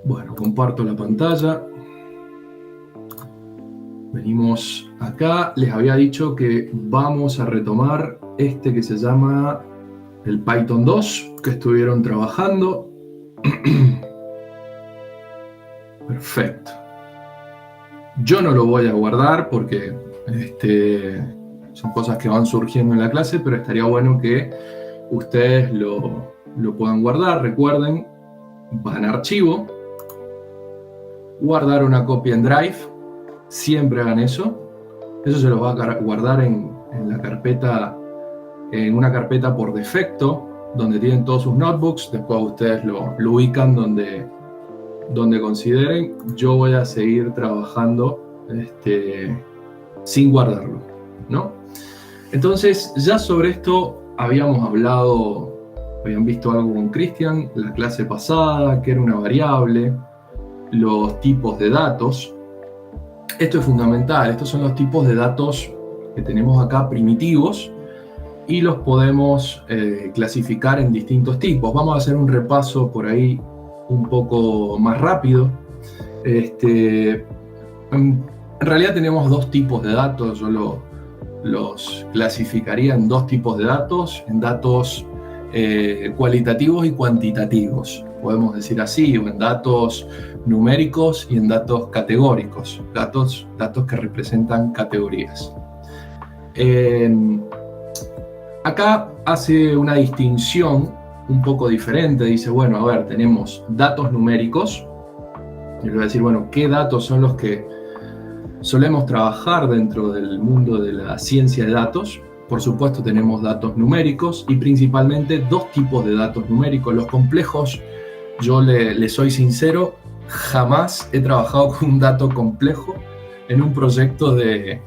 Bueno, comparto la pantalla. Venimos acá. Les había dicho que vamos a retomar este que se llama el Python 2, que estuvieron trabajando. Perfecto. Yo no lo voy a guardar porque son cosas que van surgiendo en la clase, pero estaría bueno que ustedes lo puedan guardar. Recuerden, van a archivo, guardar una copia en Drive, siempre hagan eso. Eso se los va a guardar en la carpeta, en una carpeta por defecto, donde tienen todos sus notebooks. Después ustedes lo ubican donde consideren. Yo voy a seguir trabajando sin guardarlo, ¿no? Entonces, ya sobre esto habíamos hablado, habían visto algo con Cristian la clase pasada, que era una variable, los tipos de datos. Esto es fundamental. Estos son los tipos de datos que tenemos acá primitivos y los podemos clasificar en distintos tipos. Vamos a hacer un repaso por ahí un poco más rápido. En realidad tenemos dos tipos de datos. Yo los clasificaría en dos tipos de datos, en datos cualitativos y cuantitativos, podemos decir así, o en datos numéricos y en datos categóricos, datos que representan categorías. Acá hace una distinción un poco diferente. Dice, bueno, a ver, tenemos datos numéricos. Y le voy a decir, bueno, ¿qué datos son los que solemos trabajar dentro del mundo de la ciencia de datos? Por supuesto, tenemos datos numéricos y principalmente dos tipos de datos numéricos. Los complejos, yo le soy sincero, jamás he trabajado con un dato complejo en un proyecto de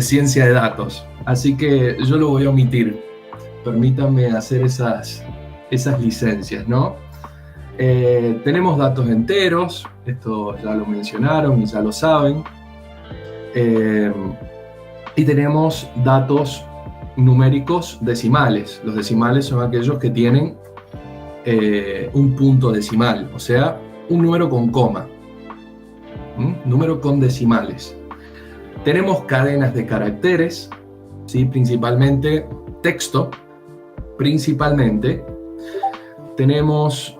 ciencia de datos. Así que yo lo voy a omitir. Permítanme hacer esas licencias, ¿no? Tenemos datos enteros, esto ya lo mencionaron y ya lo saben. Y tenemos datos numéricos decimales. Los decimales son aquellos que tienen un punto decimal, o sea, un número con coma, número con decimales. Tenemos cadenas de caracteres, ¿sí? Principalmente texto, principalmente. Tenemos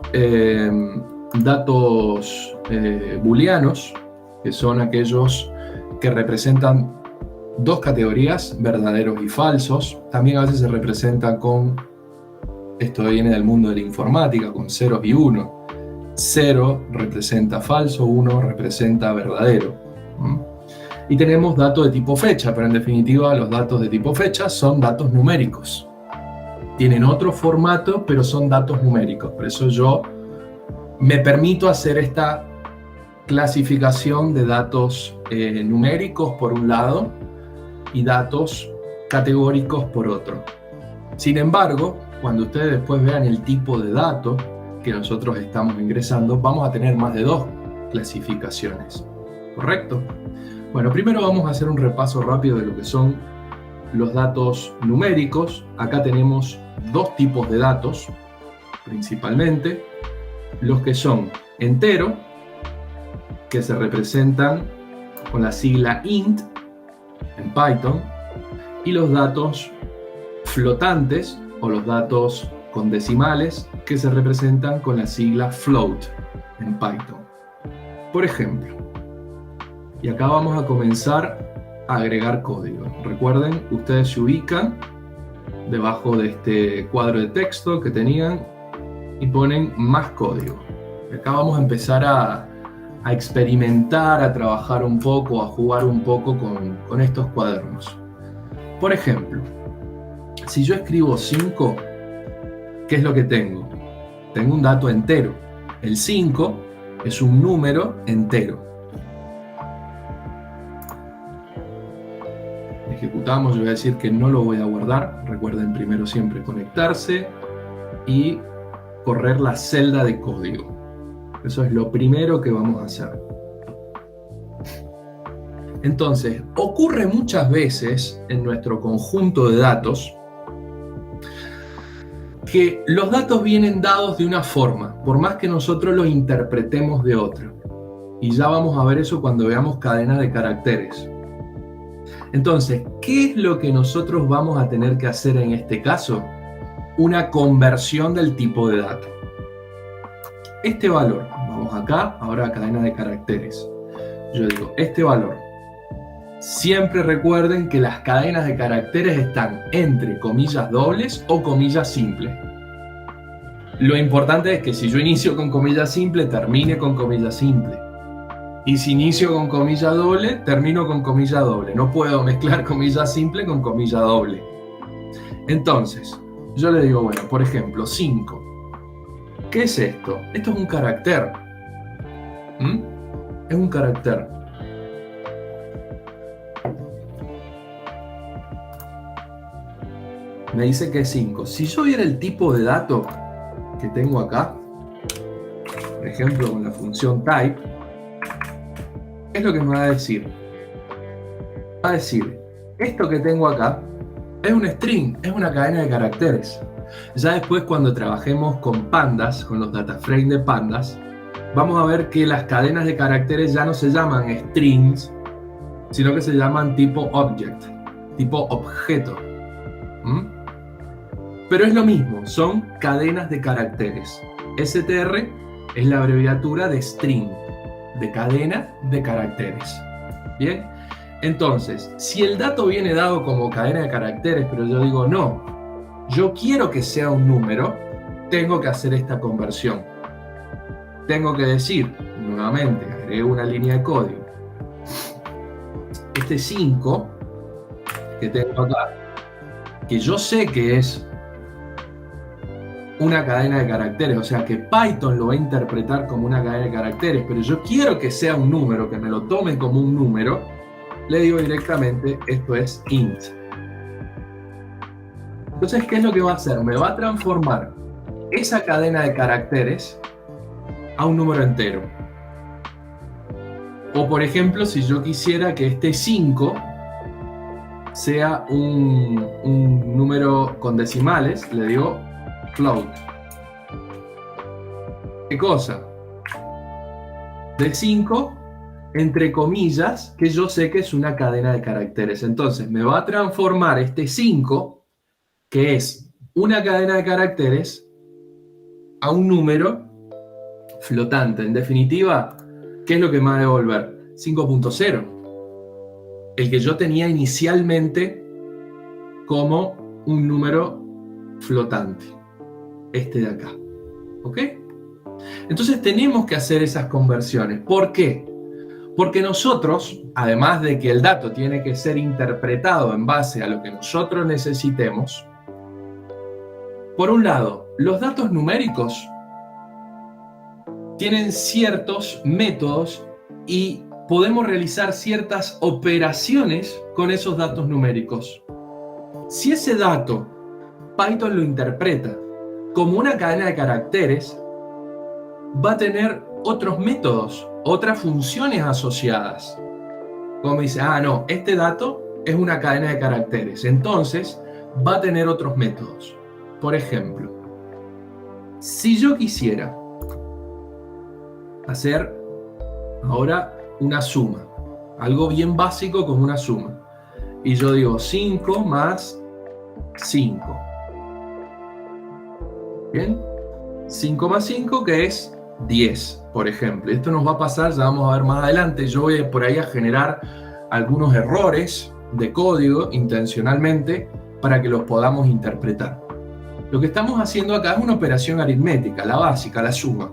datos booleanos, que son aquellos que representan dos categorías, verdaderos y falsos. También a veces se representan con, esto viene del mundo de la informática, con ceros y unos. 0 representa falso, 1 representa verdadero. Y tenemos datos de tipo fecha, pero en definitiva los datos de tipo fecha son datos numéricos. Tienen otro formato, pero son datos numéricos. Por eso yo me permito hacer esta clasificación de datos numéricos por un lado y datos categóricos por otro. Sin embargo, cuando ustedes después vean el tipo de dato que nosotros estamos ingresando, vamos a tener más de dos clasificaciones, ¿correcto? Bueno, primero vamos a hacer un repaso rápido de lo que son los datos numéricos. Acá tenemos dos tipos de datos, principalmente, los que son entero, que se representan con la sigla int en Python, y los datos flotantes o los datos con decimales, que se representan con la sigla float en Python. Por ejemplo, y acá vamos a comenzar a agregar código. Recuerden, ustedes se ubican debajo de este cuadro de texto que tenían y ponen más código. Y acá vamos a empezar a experimentar, a trabajar un poco, a jugar un poco con estos cuadernos. Por ejemplo, si yo escribo 5, ¿qué es lo que tengo? Tengo un dato entero. El 5 es un número entero. Ejecutamos, yo voy a decir que no lo voy a guardar. Recuerden primero siempre conectarse y correr la celda de código. Eso es lo primero que vamos a hacer. Entonces, ocurre muchas veces en nuestro conjunto de datos que los datos vienen dados de una forma, por más que nosotros los interpretemos de otra. Y ya vamos a ver eso cuando veamos cadenas de caracteres. Entonces, ¿qué es lo que nosotros vamos a tener que hacer en este caso? Una conversión del tipo de dato. Este valor, vamos acá, ahora a cadena de caracteres. Yo digo, este valor. Siempre recuerden que las cadenas de caracteres están entre comillas dobles o comillas simples. Lo importante es que si yo inicio con comilla simple, termine con comilla simple. Y si inicio con comilla doble, termino con comilla doble. No puedo mezclar comilla simple con comilla doble. Entonces, yo le digo, bueno, por ejemplo, 5. ¿Qué es esto? Esto es un carácter. Es un carácter. Me dice que es 5. Si yo viera el tipo de dato que tengo acá, por ejemplo, con la función type, ¿qué es lo que me va a decir? Va a decir, esto que tengo acá es un string, es una cadena de caracteres. Ya después, cuando trabajemos con pandas, con los data frames de pandas, vamos a ver que las cadenas de caracteres ya no se llaman strings, sino que se llaman tipo object, tipo objeto. Pero es lo mismo, son cadenas de caracteres. STR es la abreviatura de string, de cadena de caracteres. ¿Bien? Entonces, si el dato viene dado como cadena de caracteres, pero yo digo no, yo quiero que sea un número, tengo que hacer esta conversión. Tengo que decir, nuevamente, agrego una línea de código. Este 5 que tengo acá, que yo sé que es una cadena de caracteres, o sea que Python lo va a interpretar como una cadena de caracteres, pero yo quiero que sea un número, que me lo tomen como un número, le digo directamente, esto es int. Entonces, ¿qué es lo que va a hacer? Me va a transformar esa cadena de caracteres a un número entero. O por ejemplo, si yo quisiera que este 5 sea un número con decimales, le digo float. ¿Qué cosa? De 5, entre comillas, que yo sé que es una cadena de caracteres. Entonces me va a transformar este 5, que es una cadena de caracteres, a un número flotante. En definitiva, ¿qué es lo que me va a devolver? 5.0. El que yo tenía inicialmente como un número flotante. Este de acá. ¿Ok? Entonces tenemos que hacer esas conversiones. ¿Por qué? Porque nosotros, además de que el dato tiene que ser interpretado en base a lo que nosotros necesitemos, por un lado, los datos numéricos tienen ciertos métodos y podemos realizar ciertas operaciones con esos datos numéricos. Si ese dato Python lo interpreta como una cadena de caracteres, va a tener otros métodos, otras funciones asociadas. Como dice, no, este dato es una cadena de caracteres, entonces va a tener otros métodos. Por ejemplo, si yo quisiera hacer ahora una suma, algo bien básico como una suma, y yo digo 5 más 5. ¿Bien? 5 más 5, que es 10, por ejemplo. Esto nos va a pasar, ya vamos a ver más adelante. Yo voy por ahí a generar algunos errores de código intencionalmente para que los podamos interpretar. Lo que estamos haciendo acá es una operación aritmética, la básica, la suma.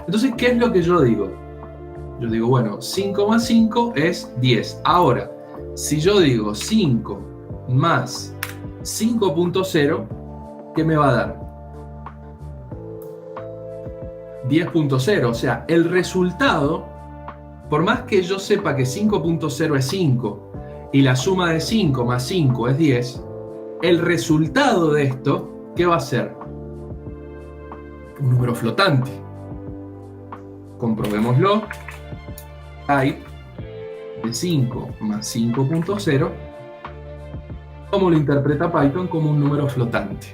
Entonces, ¿qué es lo que yo digo? Yo digo, bueno, 5 más 5 es 10. Ahora, si yo digo 5 más 5.0, ¿qué me va a dar? 10.0, o sea, el resultado, por más que yo sepa que 5.0 es 5 y la suma de 5 más 5 es 10, el resultado de esto, ¿qué va a ser? Un número flotante. Comprobémoslo. Type de 5 más 5.0, ¿cómo lo interpreta Python? Como un número flotante.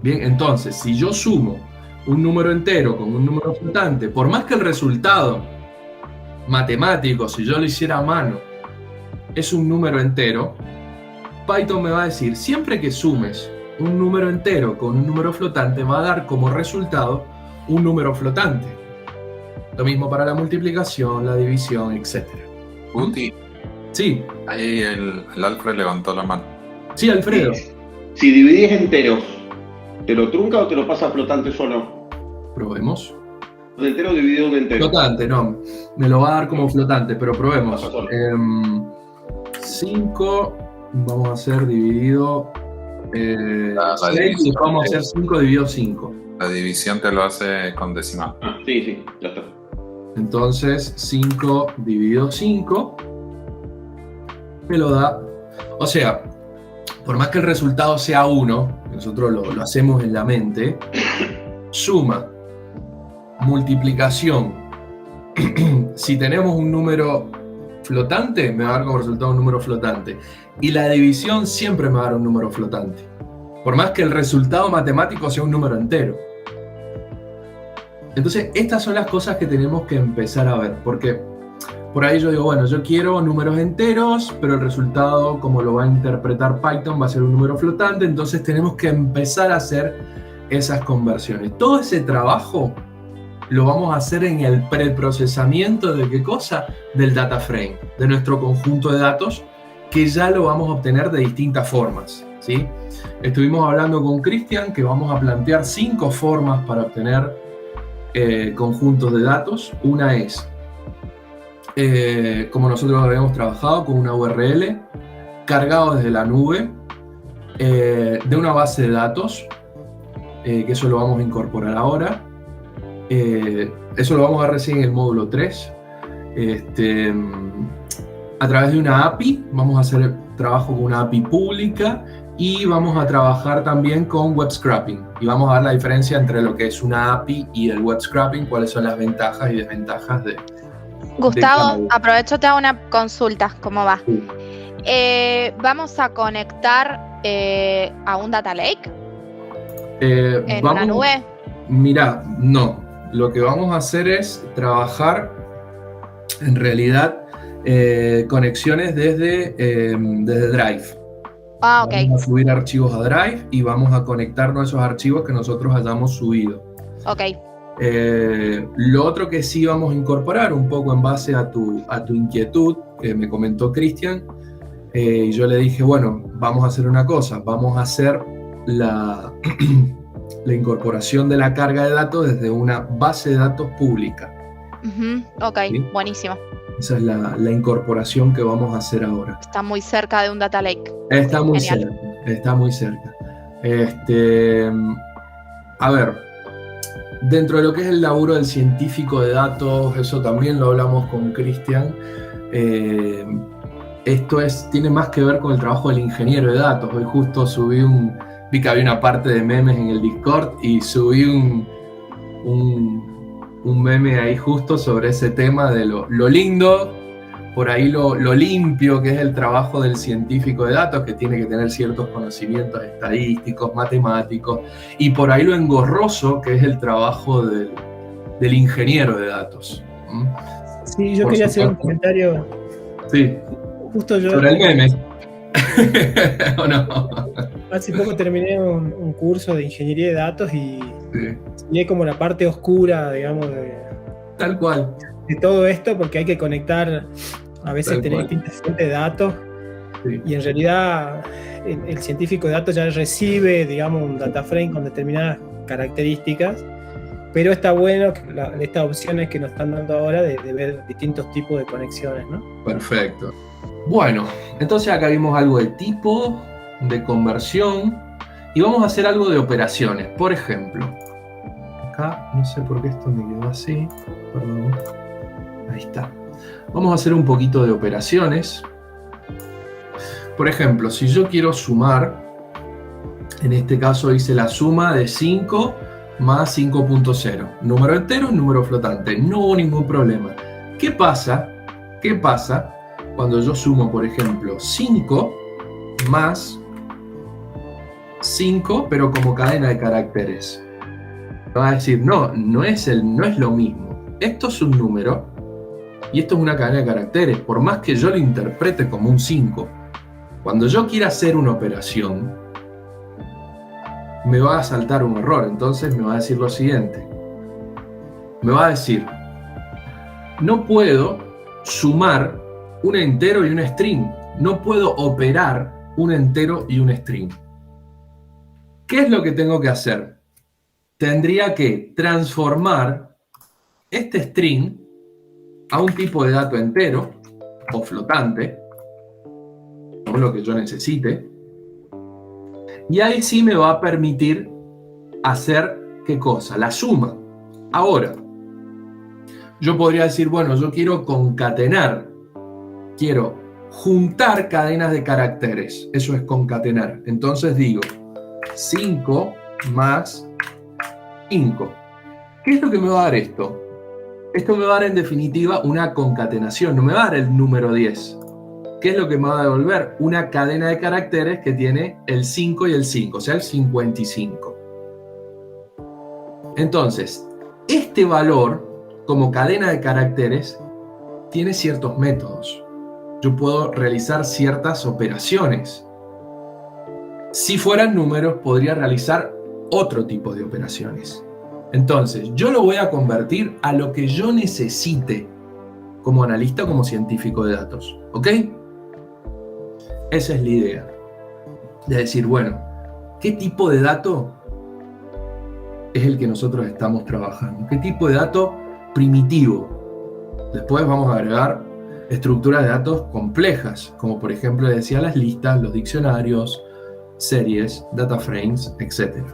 Bien, entonces, si yo sumo un número entero con un número flotante, por más que el resultado matemático, si yo lo hiciera a mano, es un número entero, Python me va a decir, siempre que sumes un número entero con un número flotante, va a dar como resultado un número flotante. Lo mismo para la multiplicación, la división, etc. Guti, Sí, ahí el Alfred levantó la mano. sí, Alfredo. Si dividís enteros, ¿te lo trunca o te lo pasa flotante solo? Probemos. Un entero dividido en un entero. Flotante, no. Me lo va a dar como flotante, pero probemos. Pasa solo. 5 vamos a hacer dividido La 6 y división vamos a hacer 5 dividido 5. La división te lo hace con decimal. Ah, sí, ya está. Entonces 5 dividido 5 me lo da, o sea, por más que el resultado sea 1, nosotros lo hacemos en la mente, suma, multiplicación, si tenemos un número flotante, me va a dar como resultado un número flotante, y la división siempre me va a dar un número flotante, por más que el resultado matemático sea un número entero. Entonces, estas son las cosas que tenemos que empezar a ver, porque por ahí yo digo, bueno, yo quiero números enteros, pero el resultado, como lo va a interpretar Python, va a ser un número flotante, entonces tenemos que empezar a hacer esas conversiones. Todo ese trabajo lo vamos a hacer en el preprocesamiento de ¿qué cosa? Del data frame, de nuestro conjunto de datos, que ya lo vamos a obtener de distintas formas, ¿sí? Estuvimos hablando con Cristian que vamos a plantear 5 formas para obtener conjuntos de datos. Una es, como nosotros habíamos trabajado, con una URL cargado desde la nube de una base de datos, que eso lo vamos a incorporar ahora. Eso lo vamos a ver recién en el módulo 3. A través de una API, vamos a hacer trabajo con una API pública y vamos a trabajar también con web scraping. Y vamos a ver la diferencia entre lo que es una API y el web scraping, cuáles son las ventajas y desventajas de... Gustavo, aprovecho, te hago una consulta, ¿cómo va? Sí. ¿Vamos a conectar a un data lake en Vamos, una nube? Mira, no. Lo que vamos a hacer es trabajar, en realidad, conexiones desde Drive. Ah, ok. Vamos a subir archivos a Drive y vamos a conectarnos a esos archivos que nosotros hayamos subido. Ok. Lo otro que sí vamos a incorporar, un poco en base a tu inquietud, que me comentó Cristian, y yo le dije, bueno, vamos a hacer una cosa, vamos a hacer la incorporación de la carga de datos desde una base de datos pública. Ok, ¿Sí? buenísimo. Esa es la incorporación que vamos a hacer ahora. Está muy cerca de un data lake. Está muy Genial. cerca, está muy cerca. A ver, dentro de lo que es el laburo del científico de datos, eso también lo hablamos con Cristian, esto tiene más que ver con el trabajo del ingeniero de datos. Hoy justo vi que había una parte de memes en el Discord y subí un meme ahí justo sobre ese tema de lo lindo, por ahí lo limpio que es el trabajo del científico de datos, que tiene que tener ciertos conocimientos estadísticos, matemáticos, y por ahí lo engorroso que es el trabajo del ingeniero de datos. Sí, yo Por quería hacer un supuesto. comentario. Sí, Justo yo sobre el meme. ¿O no? hace poco terminé un curso de ingeniería de datos y Sí, es como la parte oscura, digamos, tal cual. de todo esto, porque hay que conectar, a veces Tal tener cual. distintas fuentes de datos Sí. y en realidad el científico de datos ya recibe, digamos, un data frame con determinadas características, pero está bueno estas opciones que nos están dando ahora de ver distintos tipos de conexiones, ¿no? Perfecto. Bueno, entonces acá vimos algo de tipo, de conversión, y vamos a hacer algo de operaciones. Por ejemplo, acá no sé por qué esto me quedó así, perdón. Ahí está. Vamos a hacer un poquito de operaciones. Por ejemplo, si yo quiero sumar, en este caso hice la suma de 5 más 5.0. Número entero, número flotante. No hubo ningún problema. ¿Qué pasa cuando yo sumo, por ejemplo, 5 más 5, pero como cadena de caracteres. Me va a decir, no es lo mismo. Esto es un número y esto es una cadena de caracteres, por más que yo lo interprete como un 5. Cuando yo quiera hacer una operación, me va a saltar un error. Entonces me va a decir lo siguiente. Me va a decir, no puedo sumar un entero y un string. No puedo operar un entero y un string. ¿Qué es lo que tengo que hacer? Tendría que transformar este string a un tipo de dato entero o flotante, o lo que yo necesite, y ahí sí me va a permitir hacer ¿qué cosa? La suma. Ahora, yo podría decir, bueno, yo quiero concatenar, quiero juntar cadenas de caracteres, eso es concatenar. Entonces digo, 5 más 5. ¿Qué es lo que me va a dar esto? Esto me va a dar en definitiva una concatenación, no me va a dar el número 10. ¿Qué es lo que me va a devolver? Una cadena de caracteres que tiene el 5 y el 5, o sea, el 55. Entonces, este valor, como cadena de caracteres, tiene ciertos métodos. Yo puedo realizar ciertas operaciones. Si fueran números, podría realizar otro tipo de operaciones. Entonces, yo lo voy a convertir a lo que yo necesite como analista, como científico de datos. ¿Ok? Esa es la idea. De decir, bueno, ¿qué tipo de dato es el que nosotros estamos trabajando? ¿Qué tipo de dato primitivo? Después vamos a agregar estructuras de datos complejas, como por ejemplo, decía, las listas, los diccionarios, series, data frames, etc.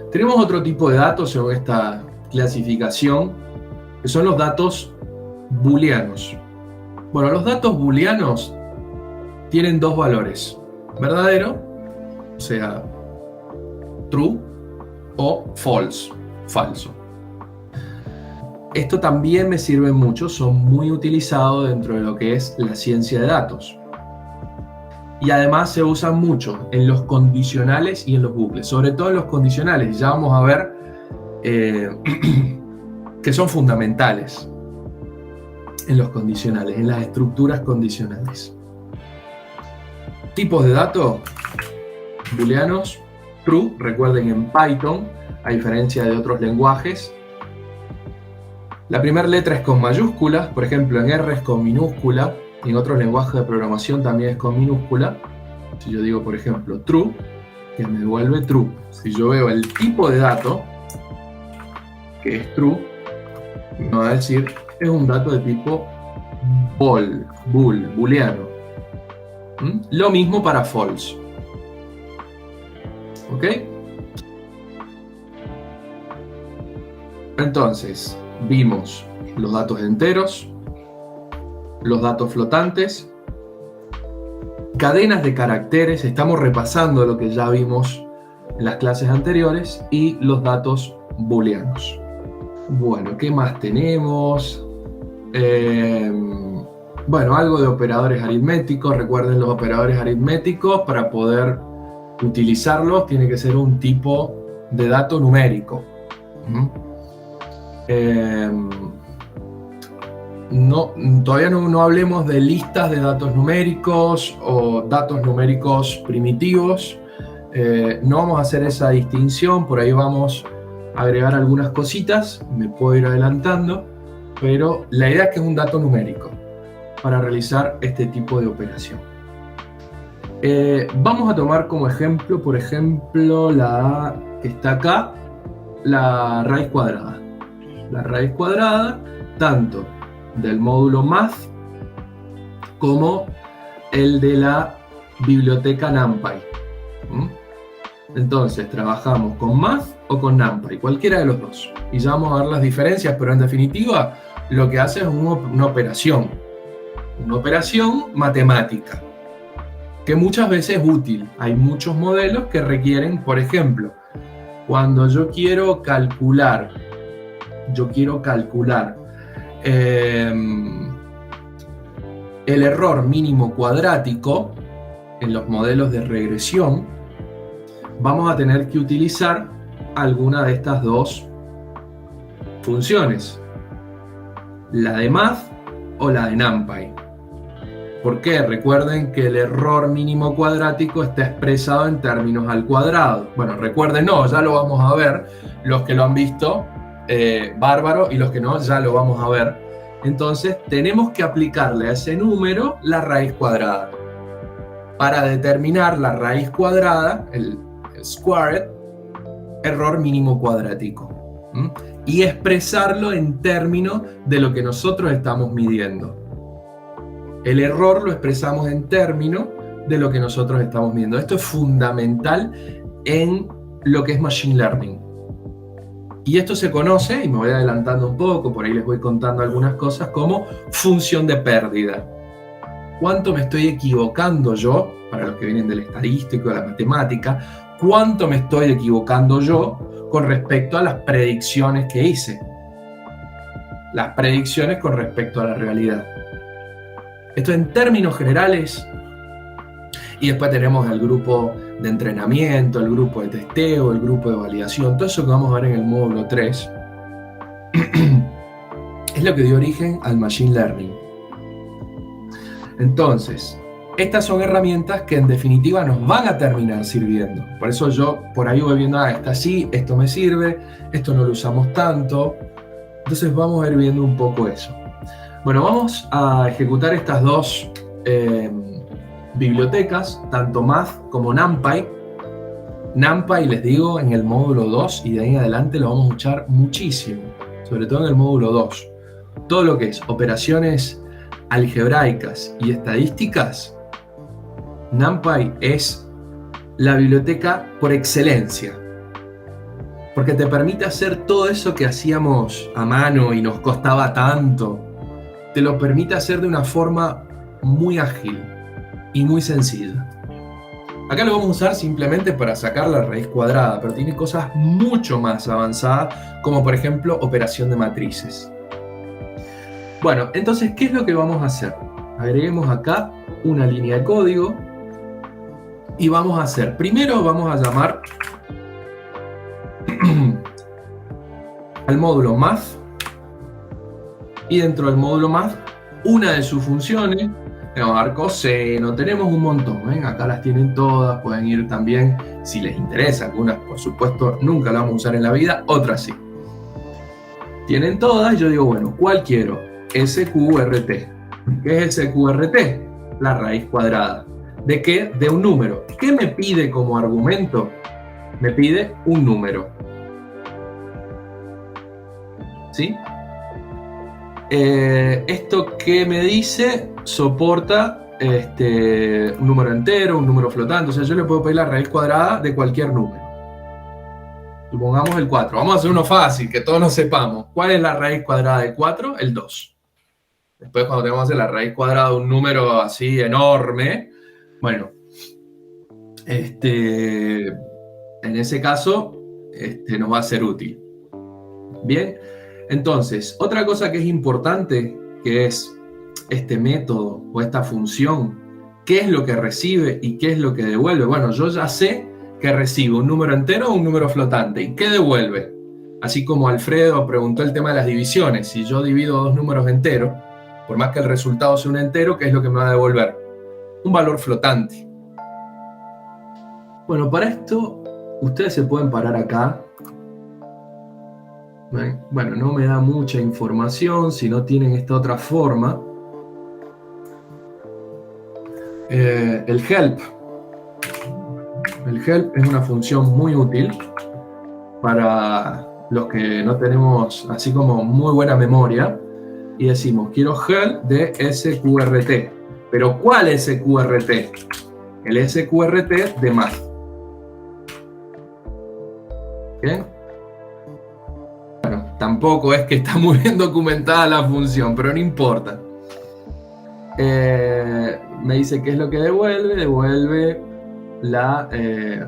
Tenemos otro tipo de datos según esta clasificación, que son los datos booleanos. Bueno, los datos booleanos tienen dos valores, verdadero, o sea, true, o false, falso. Esto también me sirve mucho, son muy utilizados dentro de lo que es la ciencia de datos. Y además se usan mucho en los condicionales y en los bucles, sobre todo en los condicionales. Ya vamos a ver que son fundamentales en los condicionales, en las estructuras condicionales. Tipos de datos booleanos, true, recuerden en Python, a diferencia de otros lenguajes, la primera letra es con mayúsculas, por ejemplo en R es con minúscula, y en otros lenguajes de programación también es con minúscula. Si yo digo, por ejemplo, true, que me devuelve true. Si yo veo el tipo de dato, que es true, me va a decir, es un dato de tipo booleano. Lo mismo para false. ¿Ok? Entonces, vimos los datos enteros, los datos flotantes, cadenas de caracteres, estamos repasando lo que ya vimos en las clases anteriores, y los datos booleanos. Bueno, ¿qué más tenemos? Bueno, algo de operadores aritméticos. Recuerden, los operadores aritméticos, para poder utilizarlos, tiene que ser un tipo de dato numérico. Todavía no hablemos de listas de datos numéricos o datos numéricos primitivos. No vamos a hacer esa distinción, por ahí vamos a agregar algunas cositas, me puedo ir adelantando, pero la idea es que es un dato numérico para realizar este tipo de operación. Vamos a tomar como ejemplo, por ejemplo, la que está acá, la raíz cuadrada. La raíz cuadrada, tanto del módulo Math como el de la biblioteca NumPy. Entonces, trabajamos con Math o con NumPy, cualquiera de los dos. Y ya vamos a ver las diferencias, pero en definitiva, lo que hace es una operación matemática, que muchas veces es útil. Hay muchos modelos que requieren, por ejemplo, cuando yo quiero calcular el error mínimo cuadrático en los modelos de regresión, vamos a tener que utilizar alguna de estas dos funciones, la de math o la de NumPy. ¿Por qué? Recuerden que el error mínimo cuadrático está expresado en términos al cuadrado. Bueno, recuerden, no, ya lo vamos a ver. Los que lo han visto, bárbaro, y los que no, ya lo vamos a ver. Entonces, tenemos que aplicarle a ese número la raíz cuadrada. Para determinar la raíz cuadrada, el squared, error mínimo cuadrático. Y expresarlo en términos de lo que nosotros estamos midiendo. El error lo expresamos en términos de lo que nosotros estamos midiendo. Esto es fundamental en lo que es Machine Learning. Y esto se conoce, y me voy adelantando un poco, por ahí les voy contando algunas cosas, como función de pérdida. ¿Cuánto me estoy equivocando yo, para los que vienen del estadístico, de la matemática, cuánto me estoy equivocando yo con respecto a las predicciones que hice? Las predicciones con respecto a la realidad. Esto en términos generales. Y después tenemos el grupo de entrenamiento, el grupo de testeo, el grupo de validación. Todo eso que vamos a ver en el módulo 3 es lo que dio origen al Machine Learning. Entonces, estas son herramientas que en definitiva nos van a terminar sirviendo. Por eso yo por ahí voy viendo, esta sí, esto me sirve, esto no lo usamos tanto. Entonces vamos a ir viendo un poco eso. Bueno, vamos a ejecutar estas dos bibliotecas, tanto Math como NumPy. NumPy, les digo, en el módulo 2 y de ahí en adelante lo vamos a usar muchísimo, sobre todo en el módulo 2. Todo lo que es operaciones algebraicas y estadísticas, NumPy es la biblioteca por excelencia, porque te permite hacer todo eso que hacíamos a mano y nos costaba tanto. Te lo permite hacer de una forma muy ágil y muy sencilla. Acá lo vamos a usar simplemente para sacar la raíz cuadrada, pero tiene cosas mucho más avanzadas, como por ejemplo operación de matrices. Bueno, entonces, ¿qué es lo que vamos a hacer? Agreguemos acá una línea de código y vamos a hacer, primero vamos a llamar al módulo Math, y dentro del módulo Math, una de sus funciones, le vamos a dar coseno, tenemos un montón, ¿ven? Acá las tienen todas, pueden ir también, si les interesa, algunas por supuesto nunca las vamos a usar en la vida, otras sí. Tienen todas, yo digo, bueno, ¿cuál quiero? SQRT. ¿Qué es SQRT? La raíz cuadrada. ¿De qué? De un número. ¿Qué me pide como argumento? Me pide un número. ¿Sí? Esto que me dice soporta un número entero, un número flotante. O sea, yo le puedo pedir la raíz cuadrada de cualquier número. Supongamos el 4. Vamos a hacer uno fácil, que todos nos sepamos. ¿Cuál es la raíz cuadrada de 4? El 2. Después, cuando tenemos que hacer la raíz cuadrada de un número así enorme, bueno, en ese caso nos va a ser útil. Bien. Entonces, otra cosa que es importante, que es este método o esta función, ¿qué es lo que recibe y qué es lo que devuelve? Bueno, yo ya sé que recibe un número entero o un número flotante. ¿Y qué devuelve? Así como Alfredo preguntó el tema de las divisiones. Si yo divido dos números enteros, por más que el resultado sea un entero, ¿qué es lo que me va a devolver? Un valor flotante. Bueno, para esto, ustedes se pueden parar acá. Bueno, no me da mucha información si no tienen esta otra forma. El help. El help es una función muy útil para los que no tenemos así como muy buena memoria y decimos, quiero help de SQRT. ¿Pero cuál SQRT? El SQRT de Math. ¿Bien? Bueno, tampoco es que está muy bien documentada la función, pero no importa. Me dice qué es lo que devuelve. Devuelve la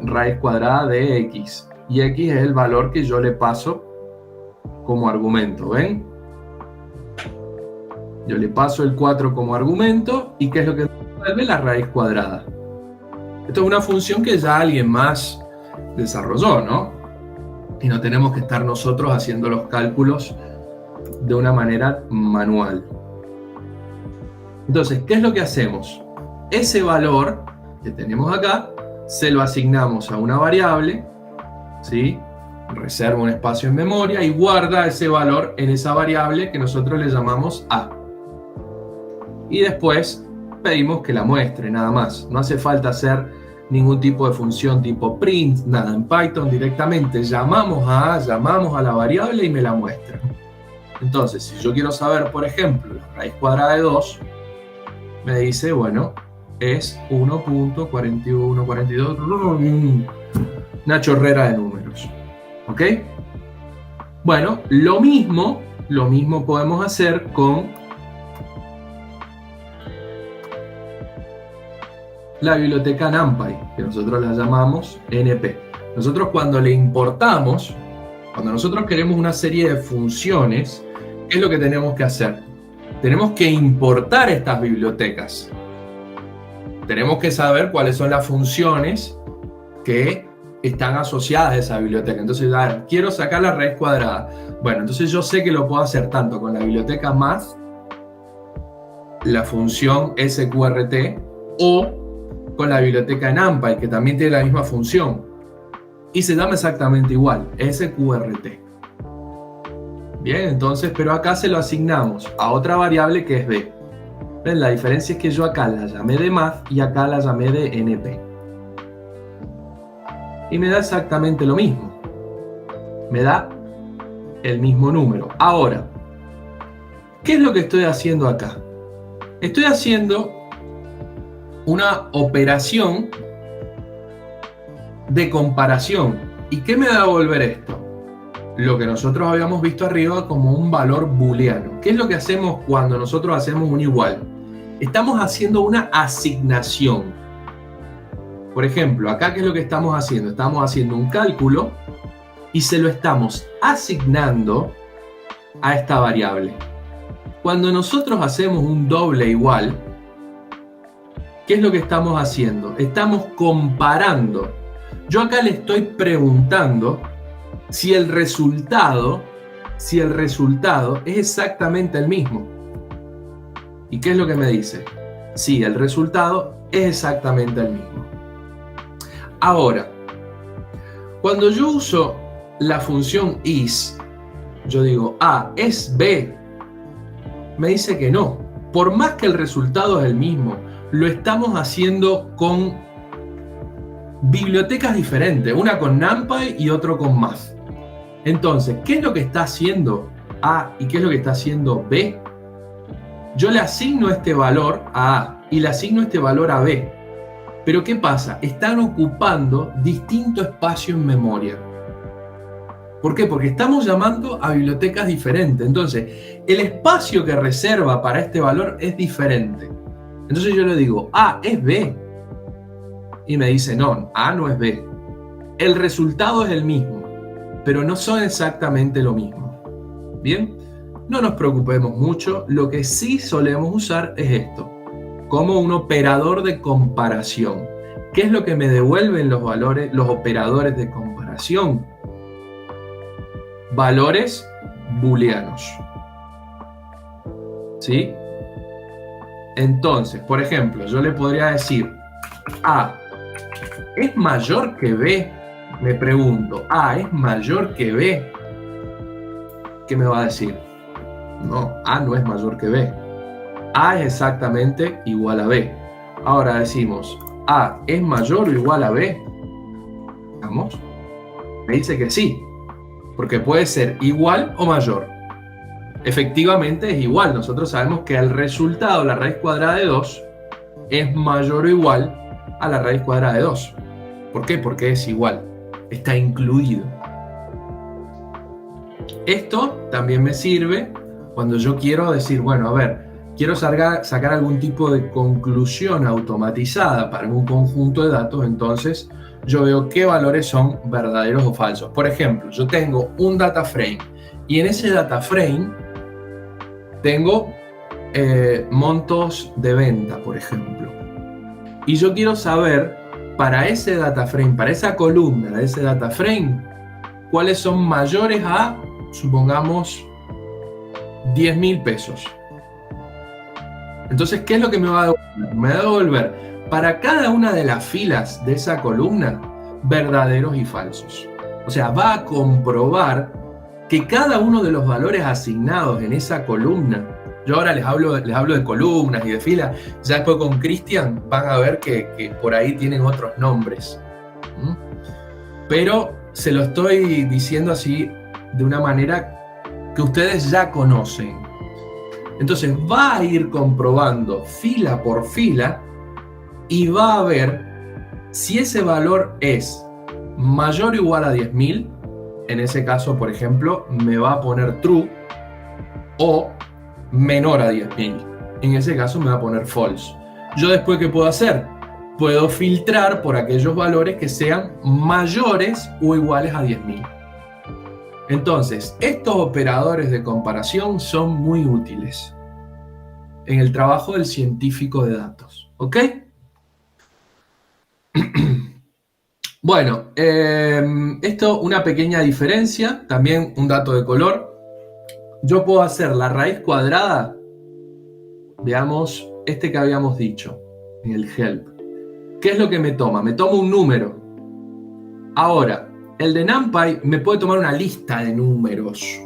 raíz cuadrada de x. Y x es el valor que yo le paso como argumento, ¿ven? Yo le paso el 4 como argumento, ¿y qué es lo que me devuelve? La raíz cuadrada. Esto es una función que ya alguien más desarrolló, ¿no? Y no tenemos que estar nosotros haciendo los cálculos de una manera manual. Entonces, ¿qué es lo que hacemos? Ese valor que tenemos acá, se lo asignamos a una variable, ¿sí? Reserva un espacio en memoria y guarda ese valor en esa variable que nosotros le llamamos A. Y después pedimos que la muestre, nada más. No hace falta hacer ningún tipo de función tipo print, nada. En Python directamente llamamos a A, llamamos a la variable y me la muestra. Entonces, si yo quiero saber, por ejemplo, la raíz cuadrada de 2, me dice, bueno, es 1.4142, una chorrera de números. ¿Ok? Bueno, lo mismo podemos hacer con la biblioteca NumPy, que nosotros la llamamos NP. Nosotros cuando le importamos, cuando nosotros queremos una serie de funciones, ¿qué es lo que tenemos que hacer? Tenemos que importar estas bibliotecas. Tenemos que saber cuáles son las funciones que están asociadas a esa biblioteca. Entonces, a ver, quiero sacar la raíz cuadrada. Bueno, entonces yo sé que lo puedo hacer tanto con la biblioteca math, la función sqrt, o con la biblioteca NumPy, que también tiene la misma función. Y se llama exactamente igual, sqrt. Bien, entonces, pero acá se lo asignamos a otra variable que es b. ¿Ven? La diferencia es que yo acá la llamé de math y acá la llamé de np. Y me da exactamente lo mismo. Me da el mismo número. Ahora, ¿qué es lo que estoy haciendo acá? Estoy haciendo una operación de comparación. ¿Y qué me va a devolver esto? Lo que nosotros habíamos visto arriba como un valor booleano. ¿Qué es lo que hacemos cuando nosotros hacemos un igual? Estamos haciendo una asignación. Por ejemplo, acá ¿qué es lo que estamos haciendo? Estamos haciendo un cálculo y se lo estamos asignando a esta variable. Cuando nosotros hacemos un doble igual, ¿qué es lo que estamos haciendo? Estamos comparando. Yo acá le estoy preguntando si el resultado es exactamente el mismo. ¿Y qué es lo que me dice? Sí, el resultado es exactamente el mismo. Ahora, cuando yo uso la función is, yo digo A es B, me dice que no. Por más que el resultado es el mismo, lo estamos haciendo con bibliotecas diferentes, una con NumPy y otro con math. Entonces, ¿qué es lo que está haciendo A y qué es lo que está haciendo B? Yo le asigno este valor a A y le asigno este valor a B. Pero ¿qué pasa? Están ocupando distinto espacio en memoria. ¿Por qué? Porque estamos llamando a bibliotecas diferentes. Entonces, el espacio que reserva para este valor es diferente. Entonces yo le digo, A es B. Y me dice, no, A no es B. El resultado es el mismo, pero no son exactamente lo mismo. ¿Bien? No nos preocupemos mucho. Lo que sí solemos usar es esto, como un operador de comparación. ¿Qué es lo que me devuelven los valores, los operadores de comparación? Valores booleanos. ¿Sí? Entonces, por ejemplo, yo le podría decir A ¿es mayor que B? Me pregunto, A es mayor que B. ¿Qué me va a decir? No, A no es mayor que B. A es exactamente igual a B. Ahora decimos, A es mayor o igual a B. ¿Vamos? Me dice que sí, porque puede ser igual o mayor. Efectivamente es igual. Nosotros sabemos que el resultado, la raíz cuadrada de 2, es mayor o igual a la raíz cuadrada de 2. ¿Por qué? Porque es igual. Está incluido. Esto también me sirve cuando yo quiero decir, bueno, a ver, quiero sacar algún tipo de conclusión automatizada para un conjunto de datos, entonces yo veo qué valores son verdaderos o falsos. Por ejemplo, yo tengo un data frame y en ese data frame tengo montos de venta, por ejemplo. Y yo quiero saber, para ese data frame, para esa columna de ese data frame, cuáles son mayores a, supongamos, 10.000 pesos. Entonces, ¿qué es lo que me va a devolver? Me va a devolver para cada una de las filas de esa columna verdaderos y falsos. O sea, va a comprobar que cada uno de los valores asignados en esa columna, yo ahora les hablo de columnas y de filas, ya después con Cristian van a ver que por ahí tienen otros nombres. Pero se lo estoy diciendo así de una manera que ustedes ya conocen. Entonces va a ir comprobando fila por fila y va a ver si ese valor es mayor o igual a 10.000. En ese caso, por ejemplo, me va a poner true, o menor a 10.000. En ese caso me va a poner false. Yo después, ¿qué puedo hacer? Puedo filtrar por aquellos valores que sean mayores o iguales a 10.000. Entonces, estos operadores de comparación son muy útiles en el trabajo del científico de datos. ¿Ok? Bueno, esto una pequeña diferencia, también un dato de color. Yo puedo hacer la raíz cuadrada, veamos este que habíamos dicho en el help. ¿Qué es lo que me toma? Me toma un número. Ahora, el de NumPy me puede tomar una lista de números.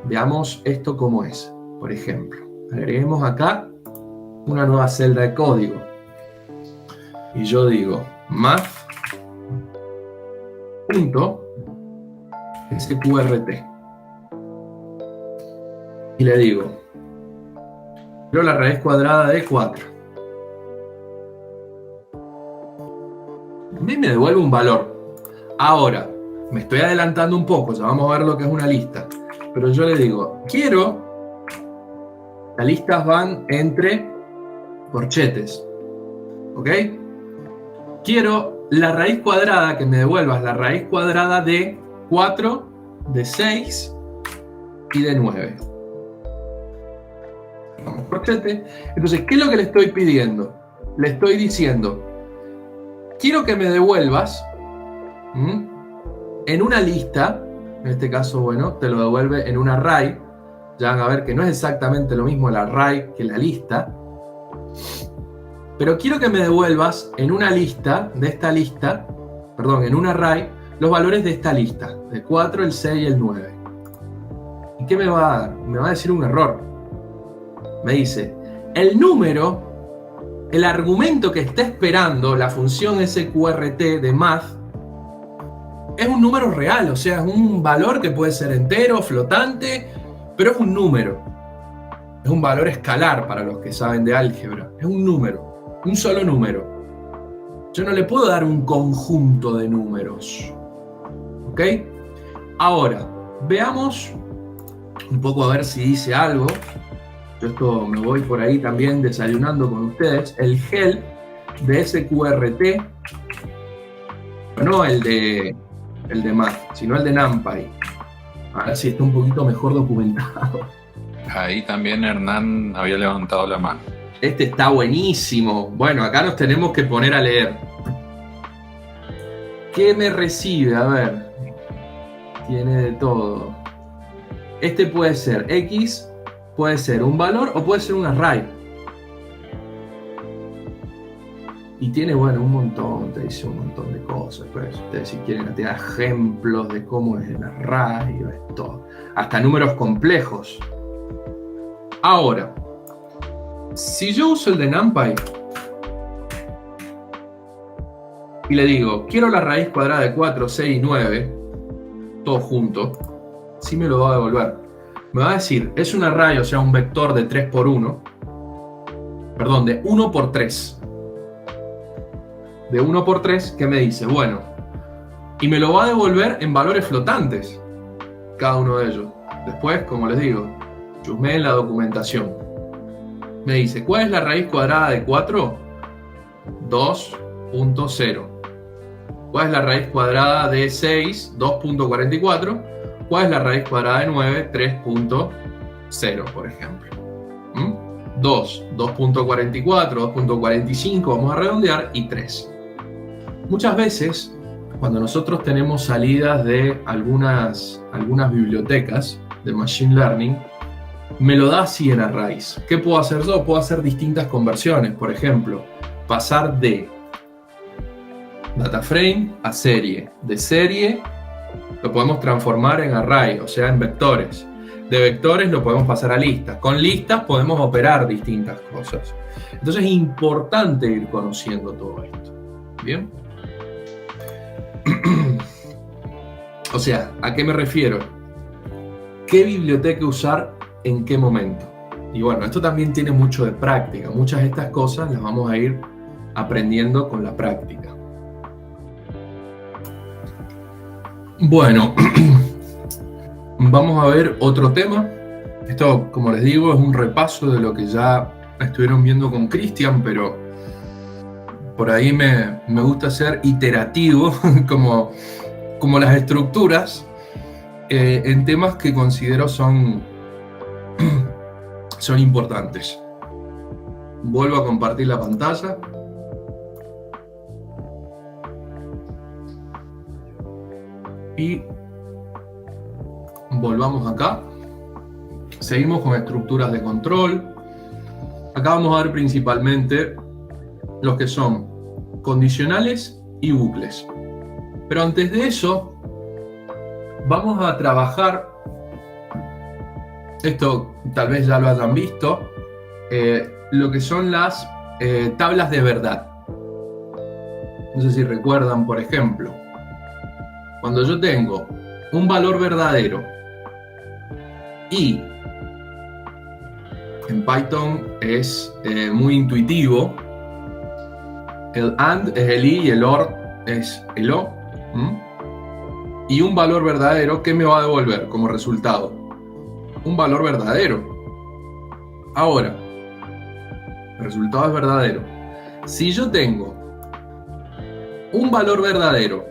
Veamos esto cómo es. Por ejemplo, agreguemos acá una nueva celda de código. Y yo digo, math.sqrt. Y le digo, quiero la raíz cuadrada de 4. A mí me devuelve un valor. Ahora, me estoy adelantando un poco, ya vamos a ver lo que es una lista. Pero yo le digo, quiero, las listas van entre corchetes, ¿ok? Quiero la raíz cuadrada, que me devuelvas la raíz cuadrada de 4, de 6 y de 9. Corchete. Entonces, ¿qué es lo que le estoy pidiendo? Le estoy diciendo, quiero que me devuelvas en una lista, en este caso, bueno, te lo devuelve en un array. Ya van a ver que no es exactamente lo mismo el array que la lista. Pero quiero que me devuelvas en una lista, de esta lista, perdón, en un array, los valores de esta lista, el 4, el 6 y el 9. ¿Y qué me va a dar? Me va a decir un error. Me dice, el número, el argumento que está esperando la función sqrt de math, es un número real, o sea, es un valor que puede ser entero, flotante, pero es un número. Es un valor escalar para los que saben de álgebra. Es un número, un solo número. Yo no le puedo dar un conjunto de números. ¿Ok? Ahora, veamos un poco a ver si dice algo. Yo esto me voy por ahí también desayunando con ustedes. El help de sqrt, no el de math, sino el de NumPy. A ver si está un poquito mejor documentado. Ahí también Hernán había levantado la mano. Este está buenísimo. Bueno, acá nos tenemos que poner a leer. ¿Qué me recibe? A ver. Tiene de todo. Este puede ser X, puede ser un valor o puede ser un array. Y tiene, bueno, un montón, te dice un montón de cosas. Pues ustedes si quieren te da ejemplos de cómo es el array, todo. Hasta números complejos. Ahora, si yo uso el de NumPy y le digo, quiero la raíz cuadrada de 4, 6 y 9, todo junto, sí me lo va a devolver. Me va a decir, es un array, o sea, un vector de 3 por 1, perdón, de 1 por 3. De 1 por 3, ¿qué me dice? Bueno, y me lo va a devolver en valores flotantes, cada uno de ellos. Después, como les digo, chusmeé en la documentación. Me dice, ¿cuál es la raíz cuadrada de 4? 2.0. ¿Cuál es la raíz cuadrada de 6? 2.44. ¿Cuál es la raíz cuadrada de 9? 3.0, por ejemplo. 2, 2.44, 2.45, vamos a redondear, y 3. Muchas veces, cuando nosotros tenemos salidas de algunas bibliotecas de Machine Learning, me lo da así en arrays. ¿Qué puedo hacer yo? Puedo hacer distintas conversiones. Por ejemplo, pasar de data frame a serie. De serie lo podemos transformar en array, o sea, en vectores. De vectores lo podemos pasar a listas. Con listas podemos operar distintas cosas. Entonces es importante ir conociendo todo esto. ¿Bien? O sea, ¿a qué me refiero? ¿Qué biblioteca usar en qué momento? Y bueno, esto también tiene mucho de práctica. Muchas de estas cosas las vamos a ir aprendiendo con la práctica. Bueno, vamos a ver otro tema. Esto, como les digo, es un repaso de lo que ya estuvieron viendo con Cristian, pero por ahí me gusta ser iterativo, como las estructuras, en temas que considero son importantes. Vuelvo a compartir la pantalla. Y volvamos acá. Seguimos con estructuras de control. Acá vamos a ver principalmente los que son condicionales y bucles. Pero antes de eso, vamos a trabajar, esto tal vez ya lo hayan visto, lo que son las tablas de verdad. No sé si recuerdan, por ejemplo, cuando yo tengo un valor verdadero y en Python es muy intuitivo, el AND es el I y el OR es el O, y un valor verdadero, ¿qué me va a devolver como resultado? Un valor verdadero. Ahora, el resultado es verdadero. Si yo tengo un valor verdadero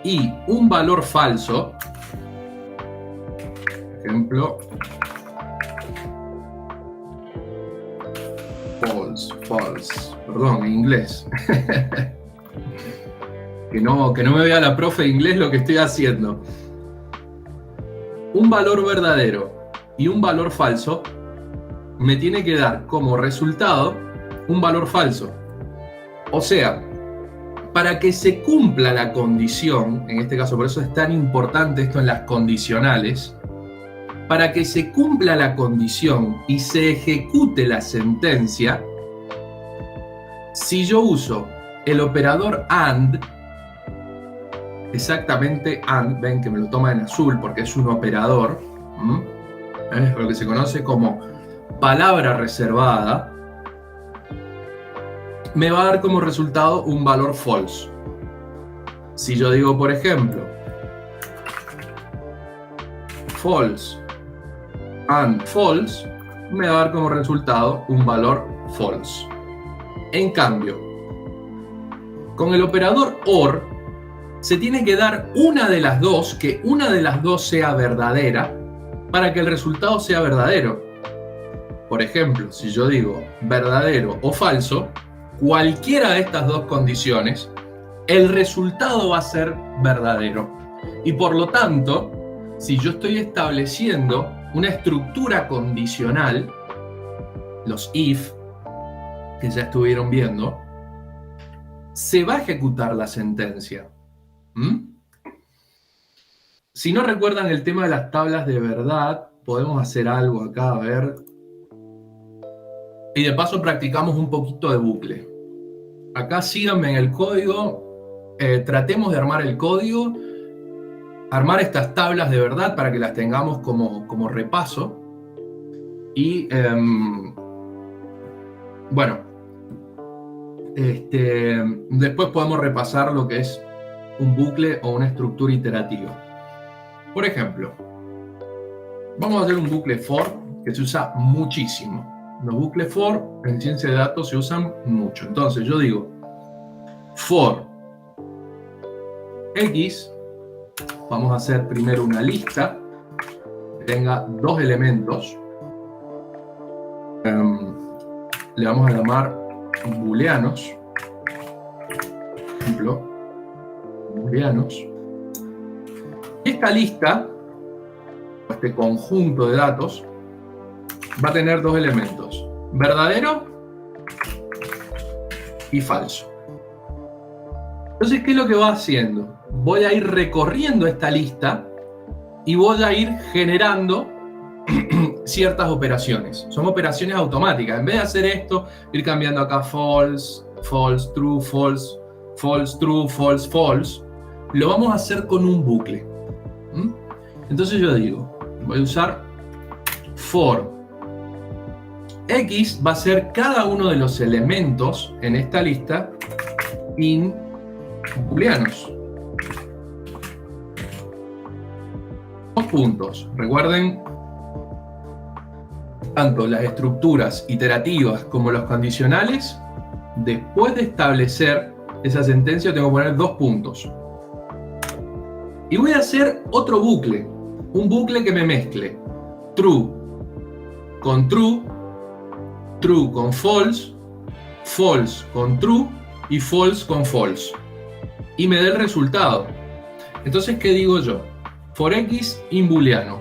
y un valor falso, por ejemplo, false, perdón, en inglés. que no me vea la profe de inglés lo que estoy haciendo. Un valor verdadero y un valor falso me tiene que dar como resultado un valor falso. O sea, para que se cumpla la condición, en este caso por eso es tan importante esto en las condicionales, para que se cumpla la condición y se ejecute la sentencia, si yo uso el operador AND, exactamente AND, ven que me lo toma en azul porque es un operador, es lo que se conoce como palabra reservada, me va a dar como resultado un valor false. Si yo digo, por ejemplo, false and false, me va a dar como resultado un valor false. En cambio, con el operador OR, se tiene que dar una de las dos, que una de las dos sea verdadera, para que el resultado sea verdadero. Por ejemplo, si yo digo verdadero o falso, cualquiera de estas dos condiciones, el resultado va a ser verdadero. Y por lo tanto, si yo estoy estableciendo una estructura condicional, los if, que ya estuvieron viendo, se va a ejecutar la sentencia. Si no recuerdan el tema de las tablas de verdad, podemos hacer algo acá, a ver. Y de paso practicamos un poquito de bucle. Acá síganme en el código, tratemos de armar el código, armar estas tablas de verdad para que las tengamos como repaso. Y bueno, después podemos repasar lo que es un bucle o una estructura iterativa. Por ejemplo, vamos a hacer un bucle for que se usa muchísimo. Los bucles for en ciencia de datos se usan mucho. Entonces yo digo for x, vamos a hacer primero una lista que tenga dos elementos. Le vamos a llamar booleanos. Por ejemplo, booleanos. Y esta lista, este conjunto de datos, va a tener dos elementos: verdadero y falso. Entonces, ¿qué es lo que va haciendo? Voy a ir recorriendo esta lista y voy a ir generando ciertas operaciones. Son operaciones automáticas. En vez de hacer esto, ir cambiando acá false, false, true, false, false, true, false, false, lo vamos a hacer con un bucle. Entonces yo digo, voy a usar for X, va a ser cada uno de los elementos en esta lista in booleanos. Dos puntos. Recuerden, tanto las estructuras iterativas como los condicionales, después de establecer esa sentencia tengo que poner dos puntos. Y voy a hacer otro bucle, un bucle que me mezcle true con true, true con false, false con true y false con false. Y me dé el resultado. Entonces, ¿qué digo yo? For X in booleano.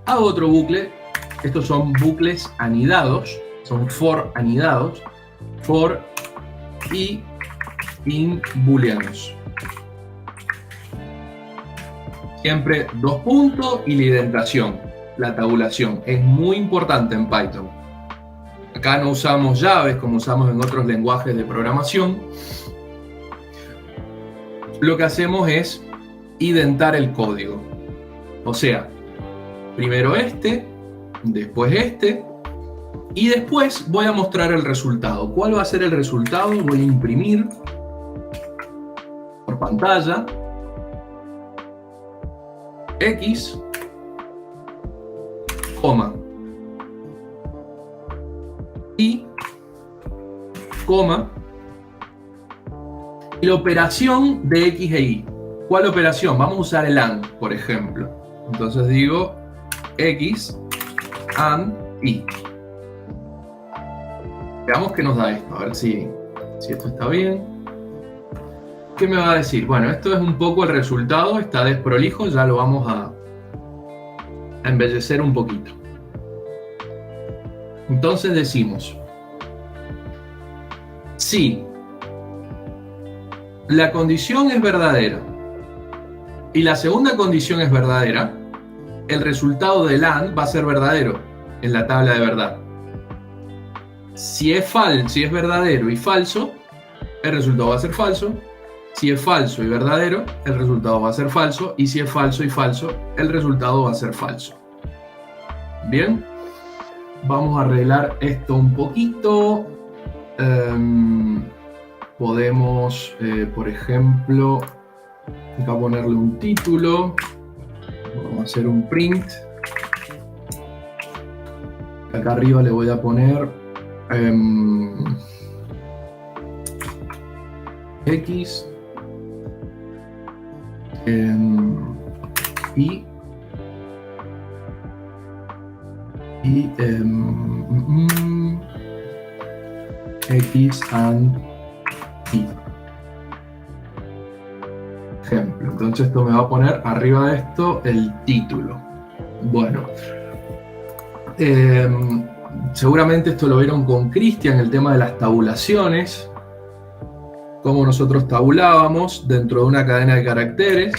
Hago otro bucle. Estos son bucles anidados. Son for anidados. For y in booleanos. Siempre dos puntos y la indentación, la tabulación. Es muy importante en Python. Acá no usamos llaves como usamos en otros lenguajes de programación. Lo que hacemos es identar el código. O sea, primero este, después este, y después voy a mostrar el resultado. ¿Cuál va a ser el resultado? Voy a imprimir por pantalla X, coma, y, coma, y la operación de X e Y. ¿Cuál operación? Vamos a usar el AND, por ejemplo. Entonces digo X, AND, Y. Veamos qué nos da esto, a ver si esto está bien. ¿Qué me va a decir? Bueno, esto es un poco el resultado, está desprolijo, ya lo vamos a embellecer un poquito. Entonces decimos, si la condición es verdadera y la segunda condición es verdadera, el resultado del AND va a ser verdadero en la tabla de verdad. Si es verdadero y falso, el resultado va a ser falso. Si es falso y verdadero, el resultado va a ser falso. Y si es falso y falso, el resultado va a ser falso. Bien, vamos a arreglar esto un poquito. Podemos, por ejemplo, acá ponerle un título. Vamos a hacer un print. Acá arriba le voy a poner X y X and Y. Ejemplo. Entonces esto me va a poner arriba de esto el título. Bueno. Seguramente esto lo vieron con Cristian, el tema de las tabulaciones. Cómo nosotros tabulábamos dentro de una cadena de caracteres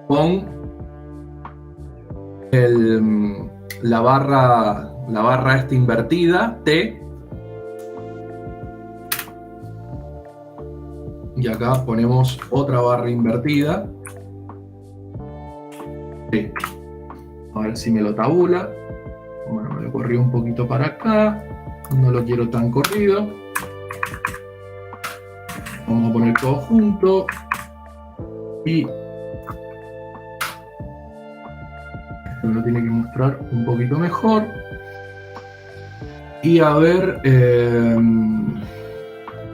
con la barra esta invertida, T. Y acá ponemos otra barra invertida, T. A ver si me lo tabula. Bueno, me lo corrí un poquito para acá. No lo quiero tan corrido. Vamos a poner todo junto. Y esto me lo tiene que mostrar un poquito mejor. Y a ver,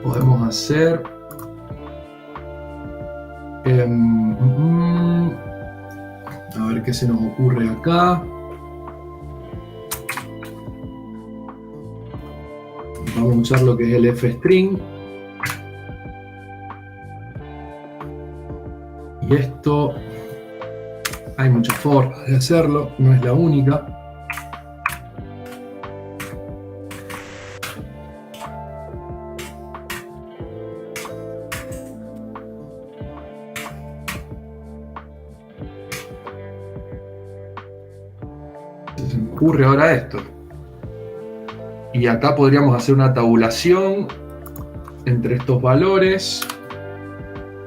podemos hacer a ver qué se nos ocurre acá. Vamos a usar lo que es el fstring. Y esto, hay muchas formas de hacerlo, no es la única. Se me ocurre ahora esto. Y acá podríamos hacer una tabulación entre estos valores.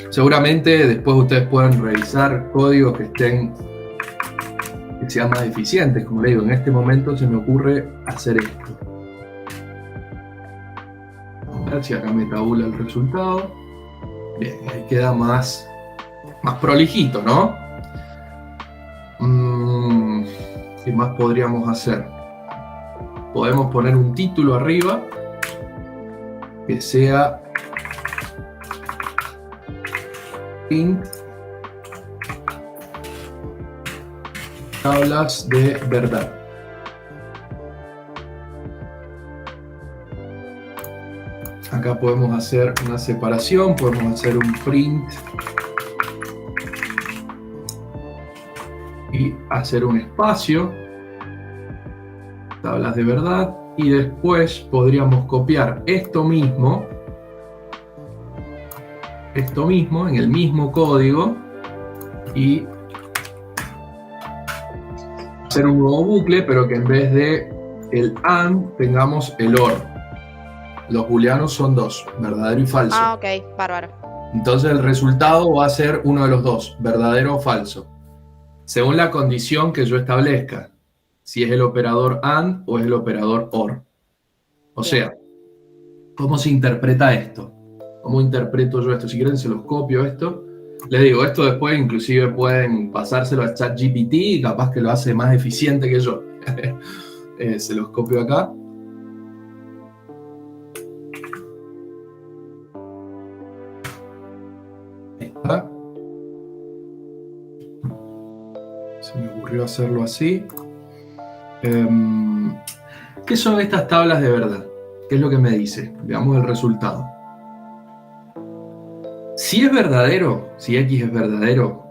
Seguramente después ustedes pueden revisar códigos que sean más eficientes. Como le digo, en este momento se me ocurre hacer esto. A ver si acá me tabula el resultado. Bien, ahí queda más prolijito, ¿no? ¿Qué más podríamos hacer? Podemos poner un título arriba que sea print tablas de verdad. Acá podemos hacer una separación, podemos hacer un print y hacer un espacio, tablas de verdad, y después podríamos copiar esto mismo en el mismo código y hacer un nuevo bucle, pero que en vez de el AND tengamos el OR. Los booleanos son dos, verdadero y falso. Ah, ok, bárbaro. Entonces el resultado va a ser uno de los dos, verdadero o falso, según la condición que yo establezca, si es el operador AND o es el operador OR. O sea, ¿cómo se interpreta esto? ¿Cómo interpreto yo esto? Si quieren se los copio esto. Les digo, esto después inclusive pueden pasárselo a ChatGPT y capaz que lo hace más eficiente que yo. Se los copio acá. Ahí está. Se me ocurrió hacerlo así. ¿Qué son estas tablas de verdad? ¿Qué es lo que me dice? Veamos el resultado. Si es verdadero, si X es verdadero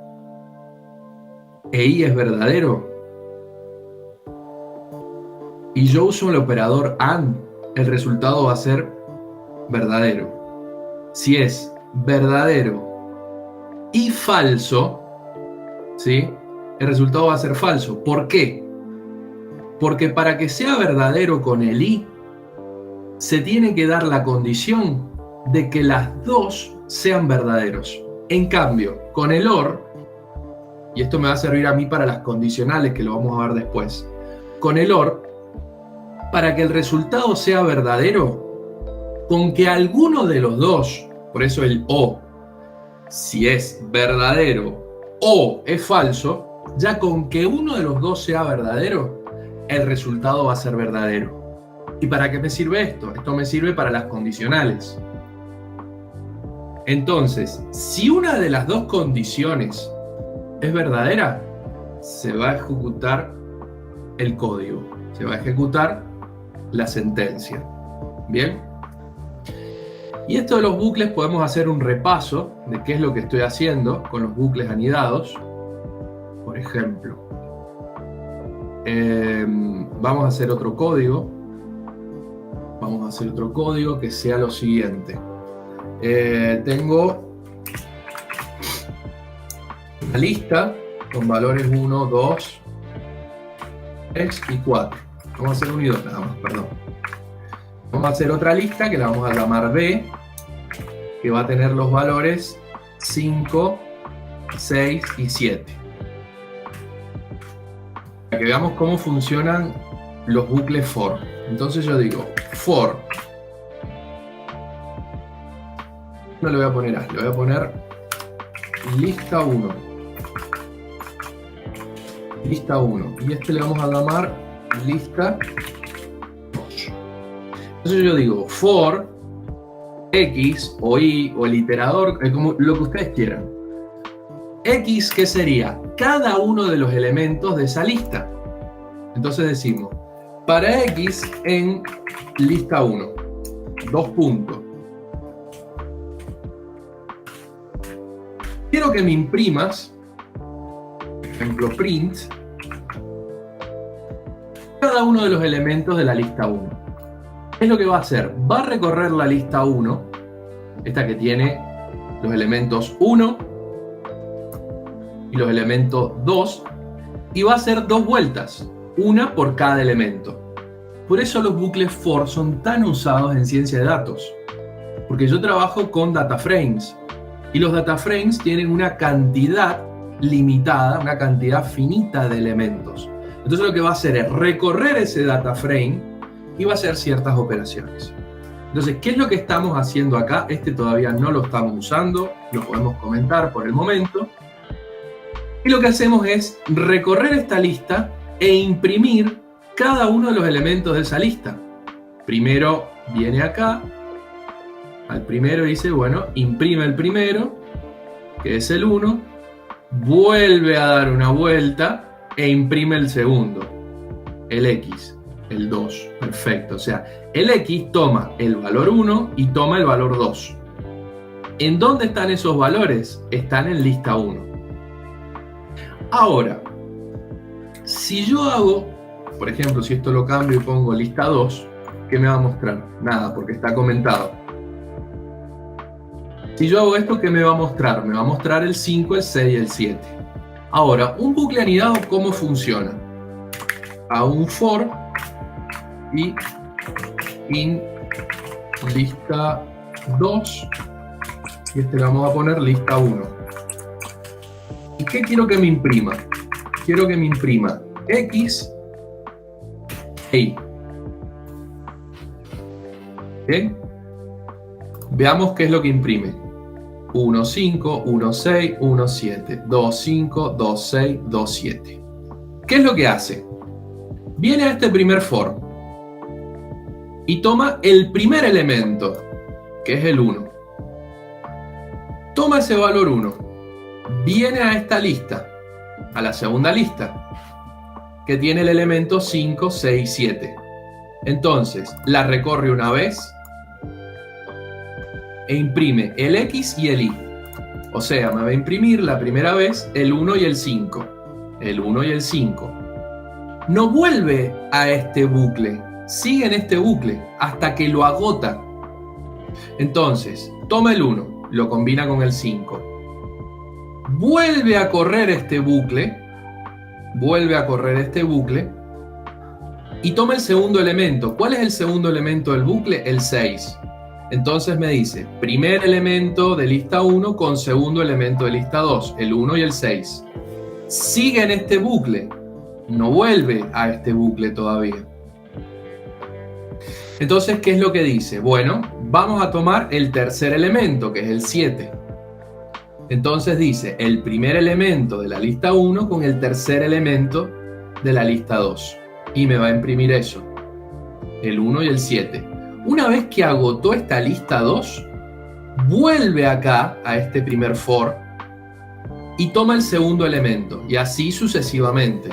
e Y es verdadero, y yo uso el operador AND, el resultado va a ser verdadero. Si es verdadero y falso, ¿sí? El resultado va a ser falso. ¿Por qué? Porque para que sea verdadero con el Y, se tiene que dar la condición de que las dos sean verdaderos. En cambio, con el OR, y esto me va a servir a mí para las condicionales, que lo vamos a ver después, con el OR, para que el resultado sea verdadero, con que alguno de los dos, por eso el O, si es verdadero o es falso, ya con que uno de los dos sea verdadero, el resultado va a ser verdadero. ¿Y para qué me sirve esto? Esto me sirve para las condicionales. Entonces, si una de las dos condiciones es verdadera, se va a ejecutar el código, se va a ejecutar la sentencia. ¿Bien? Y esto de los bucles podemos hacer un repaso de qué es lo que estoy haciendo con los bucles anidados. Por ejemplo, vamos a hacer otro código. Vamos a hacer otro código que sea lo siguiente. Tengo una lista con valores 1, 2, 3 y 4. Vamos a hacer 1 y 2 nada más, perdón. Vamos a hacer otra lista que la vamos a llamar B, que va a tener los valores 5, 6 y 7. Para que veamos cómo funcionan los bucles for. Entonces yo digo for. No le voy a poner A, le voy a poner lista 1. Lista 1. Y este le vamos a llamar lista 2. Entonces yo digo for X o Y o el iterador, como lo que ustedes quieran. X, ¿qué sería? Cada uno de los elementos de esa lista. Entonces decimos, para X en lista 1. dos puntos. Quiero que me imprimas, por ejemplo, print, cada uno de los elementos de la lista 1. ¿Qué es lo que va a hacer? Va a recorrer la lista 1, esta que tiene los elementos 1 y los elementos 2, y va a hacer dos vueltas, una por cada elemento. Por eso los bucles for son tan usados en ciencia de datos, porque yo trabajo con data frames, y los data frames tienen una cantidad limitada, una cantidad finita de elementos. Entonces lo que va a hacer es recorrer ese data frame y va a hacer ciertas operaciones. Entonces, ¿qué es lo que estamos haciendo acá? Este todavía no lo estamos usando, lo podemos comentar por el momento. Y lo que hacemos es recorrer esta lista e imprimir cada uno de los elementos de esa lista. Primero viene acá, al primero dice, bueno, imprime el primero, que es el 1, vuelve a dar una vuelta e imprime el segundo, el X, el 2, perfecto. O sea, el X toma el valor 1 y toma el valor 2. ¿En dónde están esos valores? Están en lista 1. Ahora, si yo hago, por ejemplo, si esto lo cambio y pongo lista 2, ¿qué me va a mostrar? Nada, porque está comentado. Si yo hago esto, ¿qué me va a mostrar? Me va a mostrar el 5, el 6 y el 7. Ahora, un bucle anidado, ¿cómo funciona? Hago un for y in lista 2 y este le vamos a poner lista 1. ¿Y qué quiero que me imprima? Quiero que me imprima X e Y. ¿Bien? Veamos qué es lo que imprime. 1, 5, 1, 6, 1, 7, 2, 5, 2, 6, 2, 7. ¿Qué es lo que hace? Viene a este primer for y toma el primer elemento, que es el 1. Toma ese valor 1. Viene a esta lista, a la segunda lista, que tiene el elemento 5, 6, 7. Entonces, la recorre una vez e imprime el X y el Y. O sea, me va a imprimir la primera vez el 1 y el 5. El 1 y el 5. No vuelve a este bucle, sigue en este bucle hasta que lo agota. Entonces, toma el 1, lo combina con el 5. Vuelve a correr este bucle, y toma el segundo elemento. ¿Cuál es el segundo elemento del bucle? El 6. Entonces me dice, primer elemento de lista 1 con segundo elemento de lista 2, el 1 y el 6. Sigue en este bucle, no vuelve a este bucle todavía. Entonces, ¿qué es lo que dice? Bueno, vamos a tomar el tercer elemento, que es el 7. Entonces dice, el primer elemento de la lista 1 con el tercer elemento de la lista 2. Y me va a imprimir eso, el 1 y el 7. Una vez que agotó esta lista 2, vuelve acá a este primer for y toma el segundo elemento, y así sucesivamente.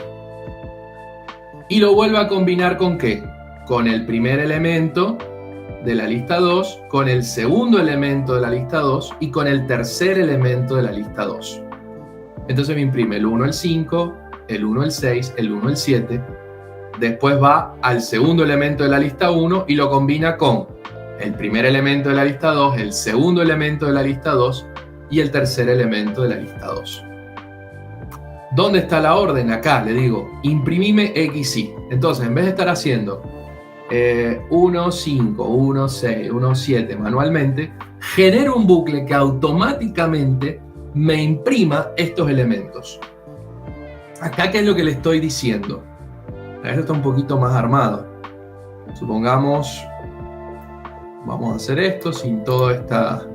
Y lo vuelve a combinar ¿con qué? Con el primer elemento de la lista 2, con el segundo elemento de la lista 2 y con el tercer elemento de la lista 2. Entonces me imprime el 1, el 5, el 1, el 6, el 1, el 7. Después va al segundo elemento de la lista 1 y lo combina con el primer elemento de la lista 2, el segundo elemento de la lista 2 y el tercer elemento de la lista 2. ¿Dónde está la orden? Acá le digo, imprimime XY. Entonces, en vez de estar haciendo 1, 5, 1, 6, 1, 7 manualmente, genero un bucle que automáticamente me imprima estos elementos. Acá, ¿qué es lo que le estoy diciendo? Esto está un poquito más armado. Supongamos, vamos a hacer esto sin toda esta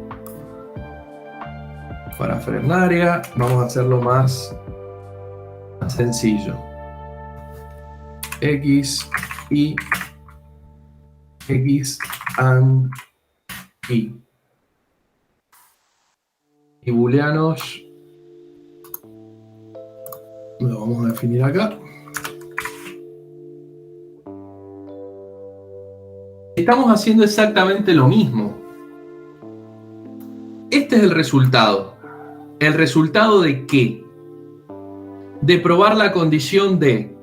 parafernalia. Vamos a hacerlo más sencillo. X, Y, X, and Y. Y booleanos lo vamos a definir acá. estamos haciendo exactamente lo mismo. Este es el resultado. ¿El resultado de qué? De probar la condición de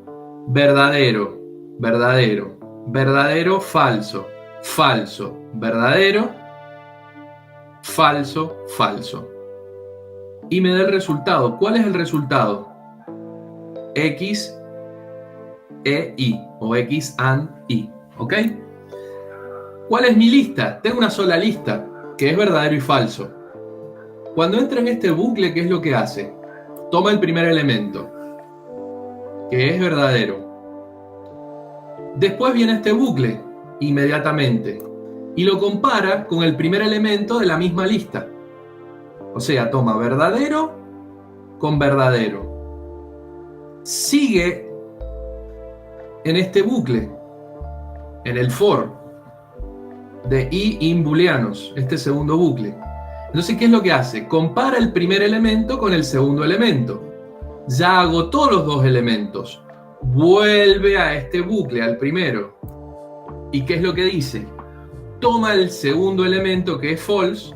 verdadero, verdadero, verdadero, falso, falso, verdadero, falso, falso. Y me da el resultado. ¿Cuál es el resultado? X, E, Y, o X, AND, Y. ¿Ok? ¿Cuál es mi lista? Tengo una sola lista, que es verdadero y falso. Cuando entra en este bucle, ¿qué es lo que hace? Toma el primer elemento, que es verdadero. Después viene este bucle, inmediatamente, y lo compara con el primer elemento de la misma lista. O sea, toma verdadero con verdadero. Sigue en este bucle, en el for de i in booleanos, este segundo bucle. Entonces, ¿qué es lo que hace? Compara el primer elemento con el segundo elemento. Ya agotó los dos elementos. Vuelve a este bucle, al primero. ¿Y qué es lo que dice? Toma el segundo elemento, que es false,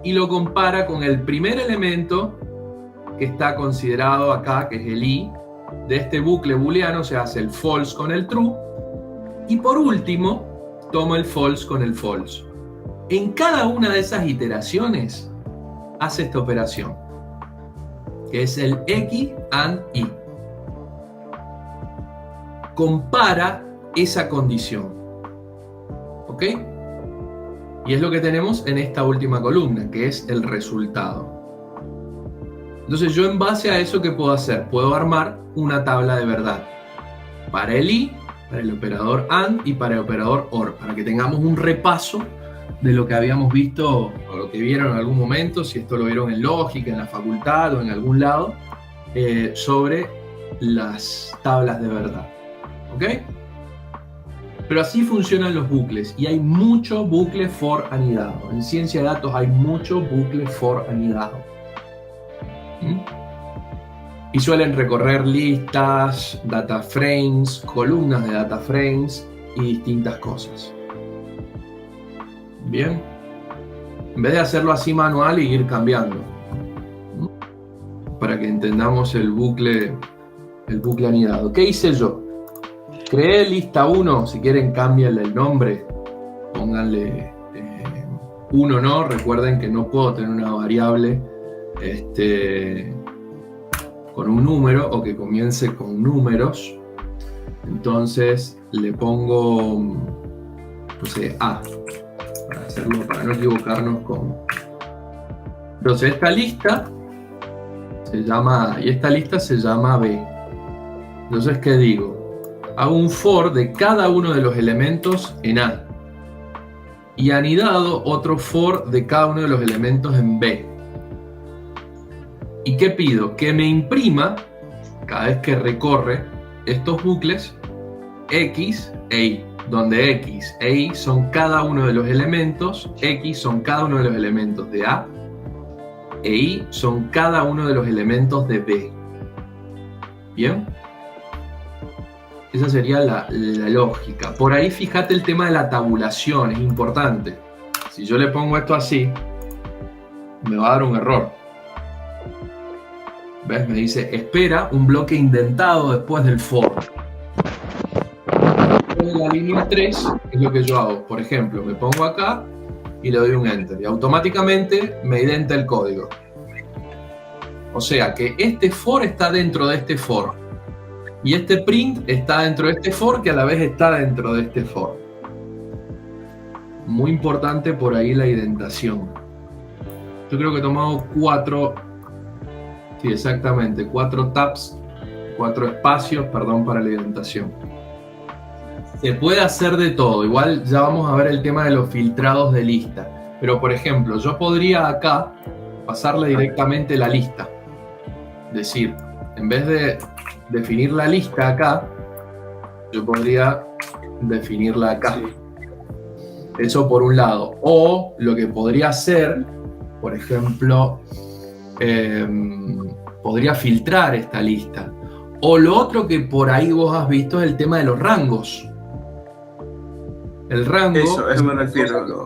y lo compara con el primer elemento que está considerado acá, que es el i, de este bucle booleano. Se hace el false con el true. Y por último, toma el false con el false. En cada una de esas iteraciones hace esta operación, que es el X and Y. Compara esa condición. ¿Ok? Y es lo que tenemos en esta última columna, que es el resultado. Entonces yo, en base a eso, ¿qué puedo hacer? Puedo armar una tabla de verdad para el I, para el operador AND y para el operador OR, para que tengamos un repaso de lo que habíamos visto o lo que vieron en algún momento, si esto lo vieron en lógica, en la facultad o en algún lado, sobre las tablas de verdad. ¿Ok? Pero así funcionan los bucles, y hay mucho bucle for anidado. En ciencia de datos hay mucho bucle for anidado. Y suelen recorrer listas, data frames, columnas de data frames y distintas cosas. Bien. En vez de hacerlo así manual y ir cambiando. Para que entendamos el bucle anidado. ¿Qué hice yo? Creé lista 1, si quieren cámbienle el nombre, pónganle 1 no, recuerden que no puedo tener una variable con un número o que comience con números. Entonces le pongo, no sé, A, para hacerlo, para no equivocarnos con... Entonces esta lista se llama A y esta lista se llama B. Entonces, ¿qué digo? Hago un for de cada uno de los elementos en A y anidado otro for de cada uno de los elementos en B. ¿Y qué pido? Que me imprima, cada vez que recorre estos bucles, X e Y, donde X e Y son cada uno de los elementos, X son cada uno de los elementos de A e Y son cada uno de los elementos de B. ¿Bien? Esa sería la lógica. Por ahí fíjate el tema de la tabulación, es importante. Si yo le pongo esto así, me va a dar un error. ¿Ves? Me dice, espera un bloque indentado después del for. Después de la línea 3 es lo que yo hago. Por ejemplo, me pongo acá y le doy un enter. Y automáticamente me identa el código. O sea que este for está dentro de este for. Y este print está dentro de este for, que a la vez está dentro de este for. Muy importante por ahí la identación. Yo creo que he tomado 4, sí, exactamente, 4 tabs, 4 espacios, perdón, para la identación. Se puede hacer de todo. Igual ya vamos a ver el tema de los filtrados de lista. Pero, por ejemplo, yo podría acá pasarle directamente la lista. Decir, en vez de definir la lista acá, yo podría definirla acá. Eso por un lado. O lo que podría hacer, por ejemplo, podría filtrar esta lista. O lo otro que por ahí vos has visto es el tema de los rangos. El rango... Eso me refiero.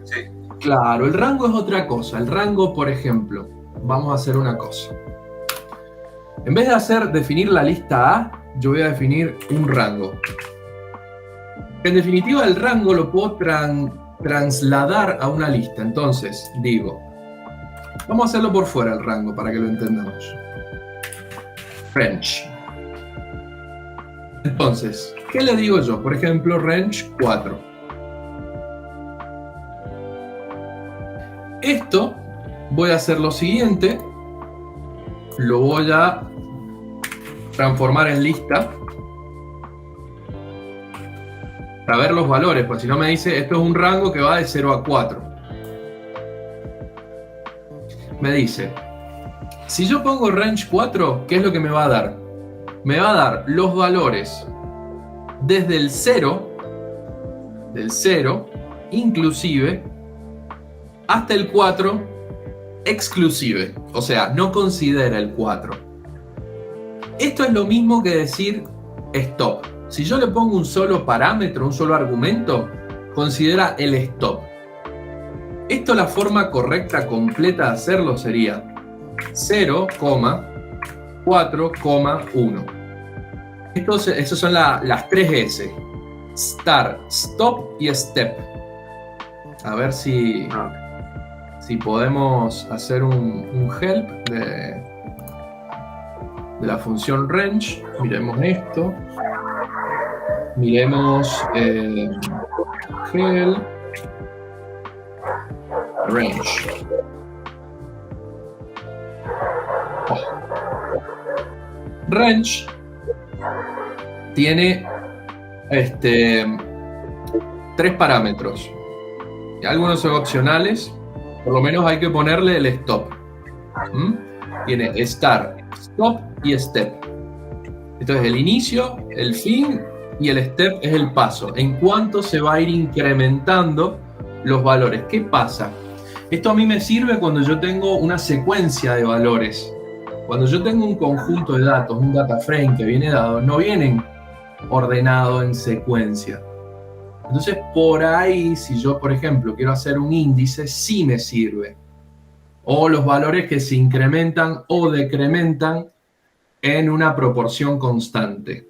Sí. Claro, el rango es otra cosa. El rango, por ejemplo, vamos a hacer una cosa. En vez de definir la lista A, yo voy a definir un rango. En definitiva, el rango lo puedo trasladar a una lista. Entonces, digo, vamos a hacerlo por fuera el rango para que lo entendamos. Range. Entonces, ¿qué le digo yo? Por ejemplo, range 4. Esto voy a hacer lo siguiente. Lo voy a transformar en lista para ver los valores, pues si no me dice, esto es un rango que va de 0 a 4. Me dice, si yo pongo range 4, ¿qué es lo que me va a dar? Me va a dar los valores desde el 0, del 0, inclusive, hasta el 4, exclusive. O sea, no considera el 4. Esto es lo mismo que decir stop. Si yo le pongo un solo parámetro, un solo argumento, considera el stop. Esto, la forma correcta, completa de hacerlo sería 0,4,1. Esas son las 3 S. Start, stop y step. A ver si podemos hacer un help de la función range. Miremos esto. Miremos help range. Range tiene 3 parámetros. Algunos son opcionales. Por lo menos hay que ponerle el stop. Tiene start, stop y step. Entonces el inicio, el fin y el step es el paso. En cuánto se va a ir incrementando los valores. ¿Qué pasa? Esto a mí me sirve cuando yo tengo una secuencia de valores. Cuando yo tengo un conjunto de datos, un data frame que viene dado, no vienen ordenados en secuencia. Entonces, por ahí, si yo, por ejemplo, quiero hacer un índice, sí me sirve. O los valores que se incrementan o decrementan en una proporción constante.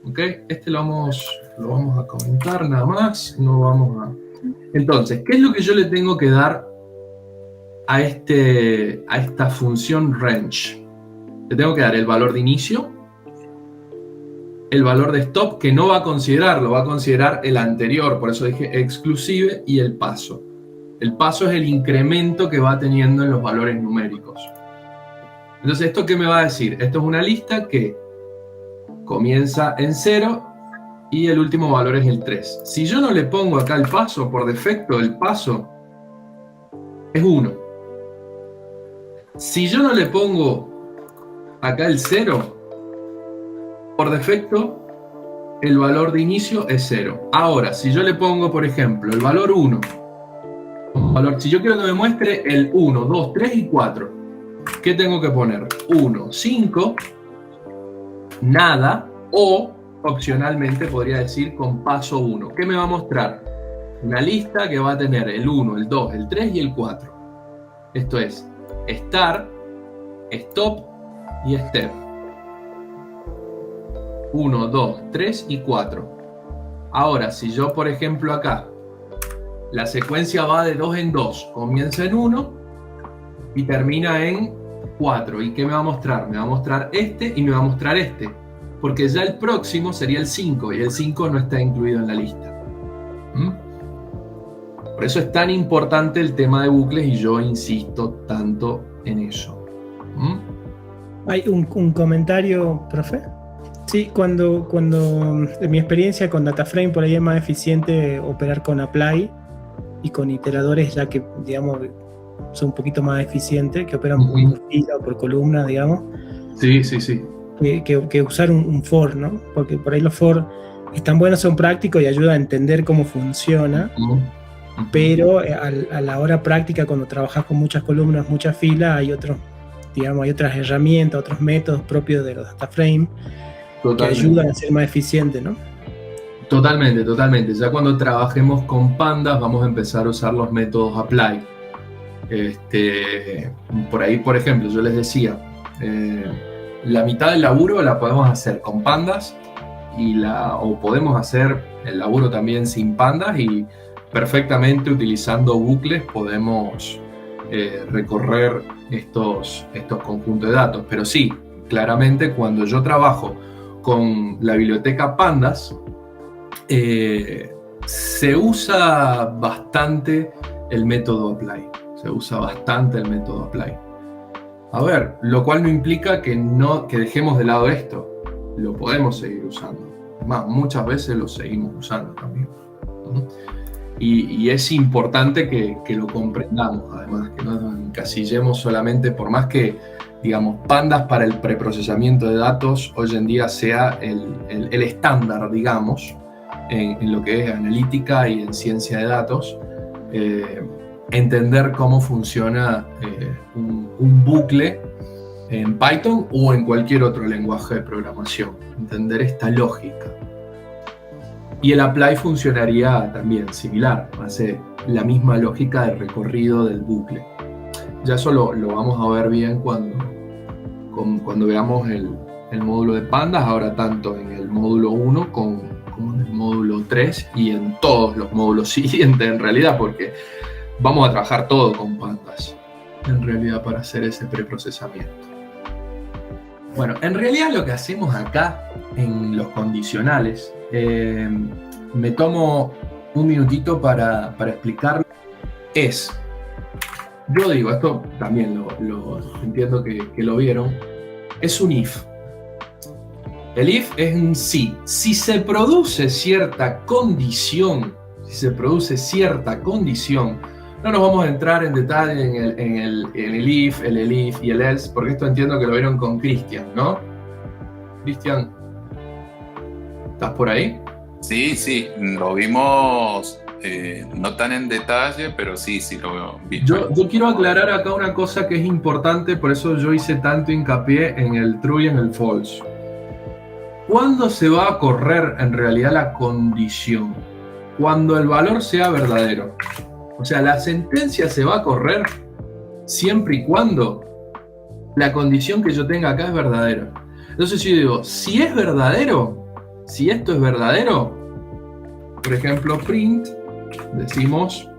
¿Ok? Este lo vamos a comentar nada más. No vamos a... Entonces, ¿qué es lo que yo le tengo que dar a esta función range? Le tengo que dar el valor de inicio, el valor de stop, que no va a considerar, lo va a considerar el anterior, por eso dije exclusive, y el paso. El paso es el incremento que va teniendo en los valores numéricos. Entonces, ¿esto qué me va a decir? Esto es una lista que comienza en 0 y el último valor es el 3. Si yo no le pongo acá el paso, por defecto el paso es 1. Si yo no le pongo acá el 0, por defecto, el valor de inicio es 0. Ahora, si yo le pongo, por ejemplo, el valor 1, si yo quiero que me muestre el 1, 2, 3 y 4, ¿qué tengo que poner? 1, 5, nada, o opcionalmente podría decir con paso 1. ¿Qué me va a mostrar? Una lista que va a tener el 1, el 2, el 3 y el 4. Esto es start, stop y step. 1, 2, 3 y 4. Ahora, si yo, por ejemplo, acá, la secuencia va de 2 en 2, comienza en 1 y termina en 4. ¿Y qué me va a mostrar? Me va a mostrar este y me va a mostrar este, porque ya el próximo sería el 5 y el 5 no está incluido en la lista. Por eso es tan importante el tema de bucles y yo insisto tanto en eso. Hay un comentario, profe. Sí, cuando en mi experiencia con DataFrame por ahí es más eficiente operar con apply y con iteradores, ya que, digamos, son un poquito más eficientes, que operan por fila o por columna, digamos. Sí, sí, sí. Que usar un for, ¿no? Porque por ahí los for están buenos, son prácticos y ayudan a entender cómo funciona, pero a la hora práctica, cuando trabajas con muchas columnas, muchas filas, hay otras herramientas, otros métodos propios de los DataFrame que ayudan a ser más eficiente, ¿no? Totalmente, totalmente. Ya cuando trabajemos con pandas vamos a empezar a usar los métodos apply. Por ahí, por ejemplo, yo les decía, la mitad del laburo la podemos hacer con pandas o podemos hacer el laburo también sin pandas y perfectamente utilizando bucles podemos recorrer estos conjuntos de datos. Pero sí, claramente cuando yo trabajo con la biblioteca pandas, se usa bastante el método apply. Se usa bastante el método apply. A ver, lo cual no implica que dejemos de lado esto. Lo podemos seguir usando. Más, muchas veces lo seguimos usando también. Y es importante que lo comprendamos, además, que no nos encasillemos solamente, por más que, digamos, pandas para el preprocesamiento de datos hoy en día sea el estándar, digamos, en lo que es analítica y en ciencia de datos, entender cómo funciona un bucle en Python o en cualquier otro lenguaje de programación, entender esta lógica. Y el apply funcionaría también similar, hace la misma lógica de recorrido del bucle. Ya eso lo vamos a ver bien cuando veamos el módulo de pandas, ahora tanto en el módulo 1 como en el módulo 3 y en todos los módulos siguientes en realidad, porque vamos a trabajar todo con pandas en realidad para hacer ese preprocesamiento. Bueno, en realidad lo que hacemos acá en los condicionales, me tomo un minutito para explicarlo, yo digo, esto también lo entiendo que lo vieron, es un if. El if es un si. Si se produce cierta condición, no nos vamos a entrar en detalle en el if, el elif y el else, porque esto entiendo que lo vieron con Cristian, ¿no? Cristian, ¿estás por ahí? Sí, lo vimos no tan en detalle, pero sí lo vi. Yo quiero aclarar acá una cosa que es importante, por eso yo hice tanto hincapié en el true y en el false. ¿Cuándo se va a correr en realidad la condición? Cuando el valor sea verdadero. O sea, la sentencia se va a correr siempre y cuando la condición que yo tenga acá es verdadera. Entonces yo digo, si es verdadero, si esto es verdadero, por ejemplo, print, decimos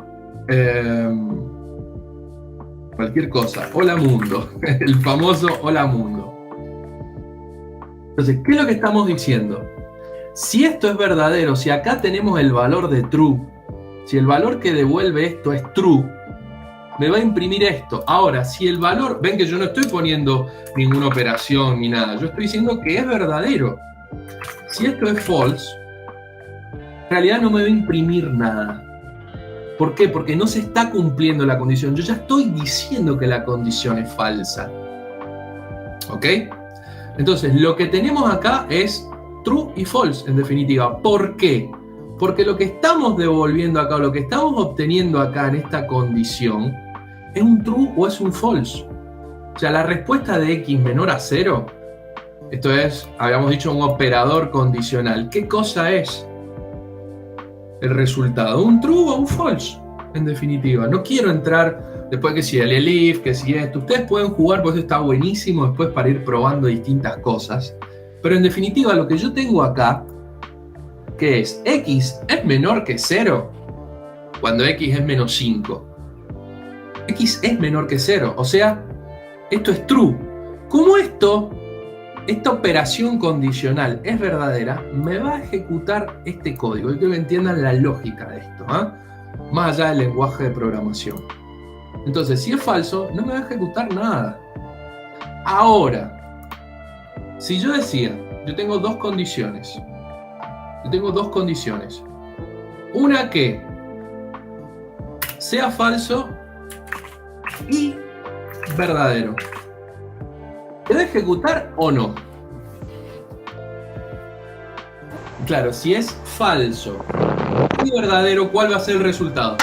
cualquier cosa, hola mundo, el famoso hola mundo. Entonces, ¿qué es lo que estamos diciendo? Si esto es verdadero, si acá tenemos el valor de true, si el valor que devuelve esto es true, me va a imprimir esto. Ahora, si el valor, ven que yo no estoy poniendo ninguna operación ni nada, yo estoy diciendo que es verdadero. Si esto es false, en realidad no me va a imprimir nada. ¿Por qué? Porque no se está cumpliendo la condición. Yo ya estoy diciendo que la condición es falsa. ¿Ok? Entonces, lo que tenemos acá es true y false, en definitiva. ¿Por qué? Porque lo que estamos devolviendo acá, o lo que estamos obteniendo acá en esta condición, ¿es un true o es un false? O sea, la respuesta de x menor a 0, esto es, habíamos dicho, un operador condicional. ¿Qué cosa es el resultado? ¿Un true o un false? En definitiva, no quiero entrar después que si el elif, que si esto. Ustedes pueden jugar, porque esto está buenísimo después para ir probando distintas cosas. Pero en definitiva, lo que yo tengo acá, que es x es menor que 0, cuando x es menos 5. X es menor que 0, o sea, esto es true. Como esta operación condicional es verdadera, me va a ejecutar este código. Y quiero que entiendan la lógica de esto, más allá del lenguaje de programación. Entonces, si es falso, no me va a ejecutar nada. Ahora, si yo decía, yo tengo dos condiciones. Una que sea falso y verdadero. ¿Te va a ejecutar o no? Claro, si es falso y verdadero, ¿cuál va a ser el resultado?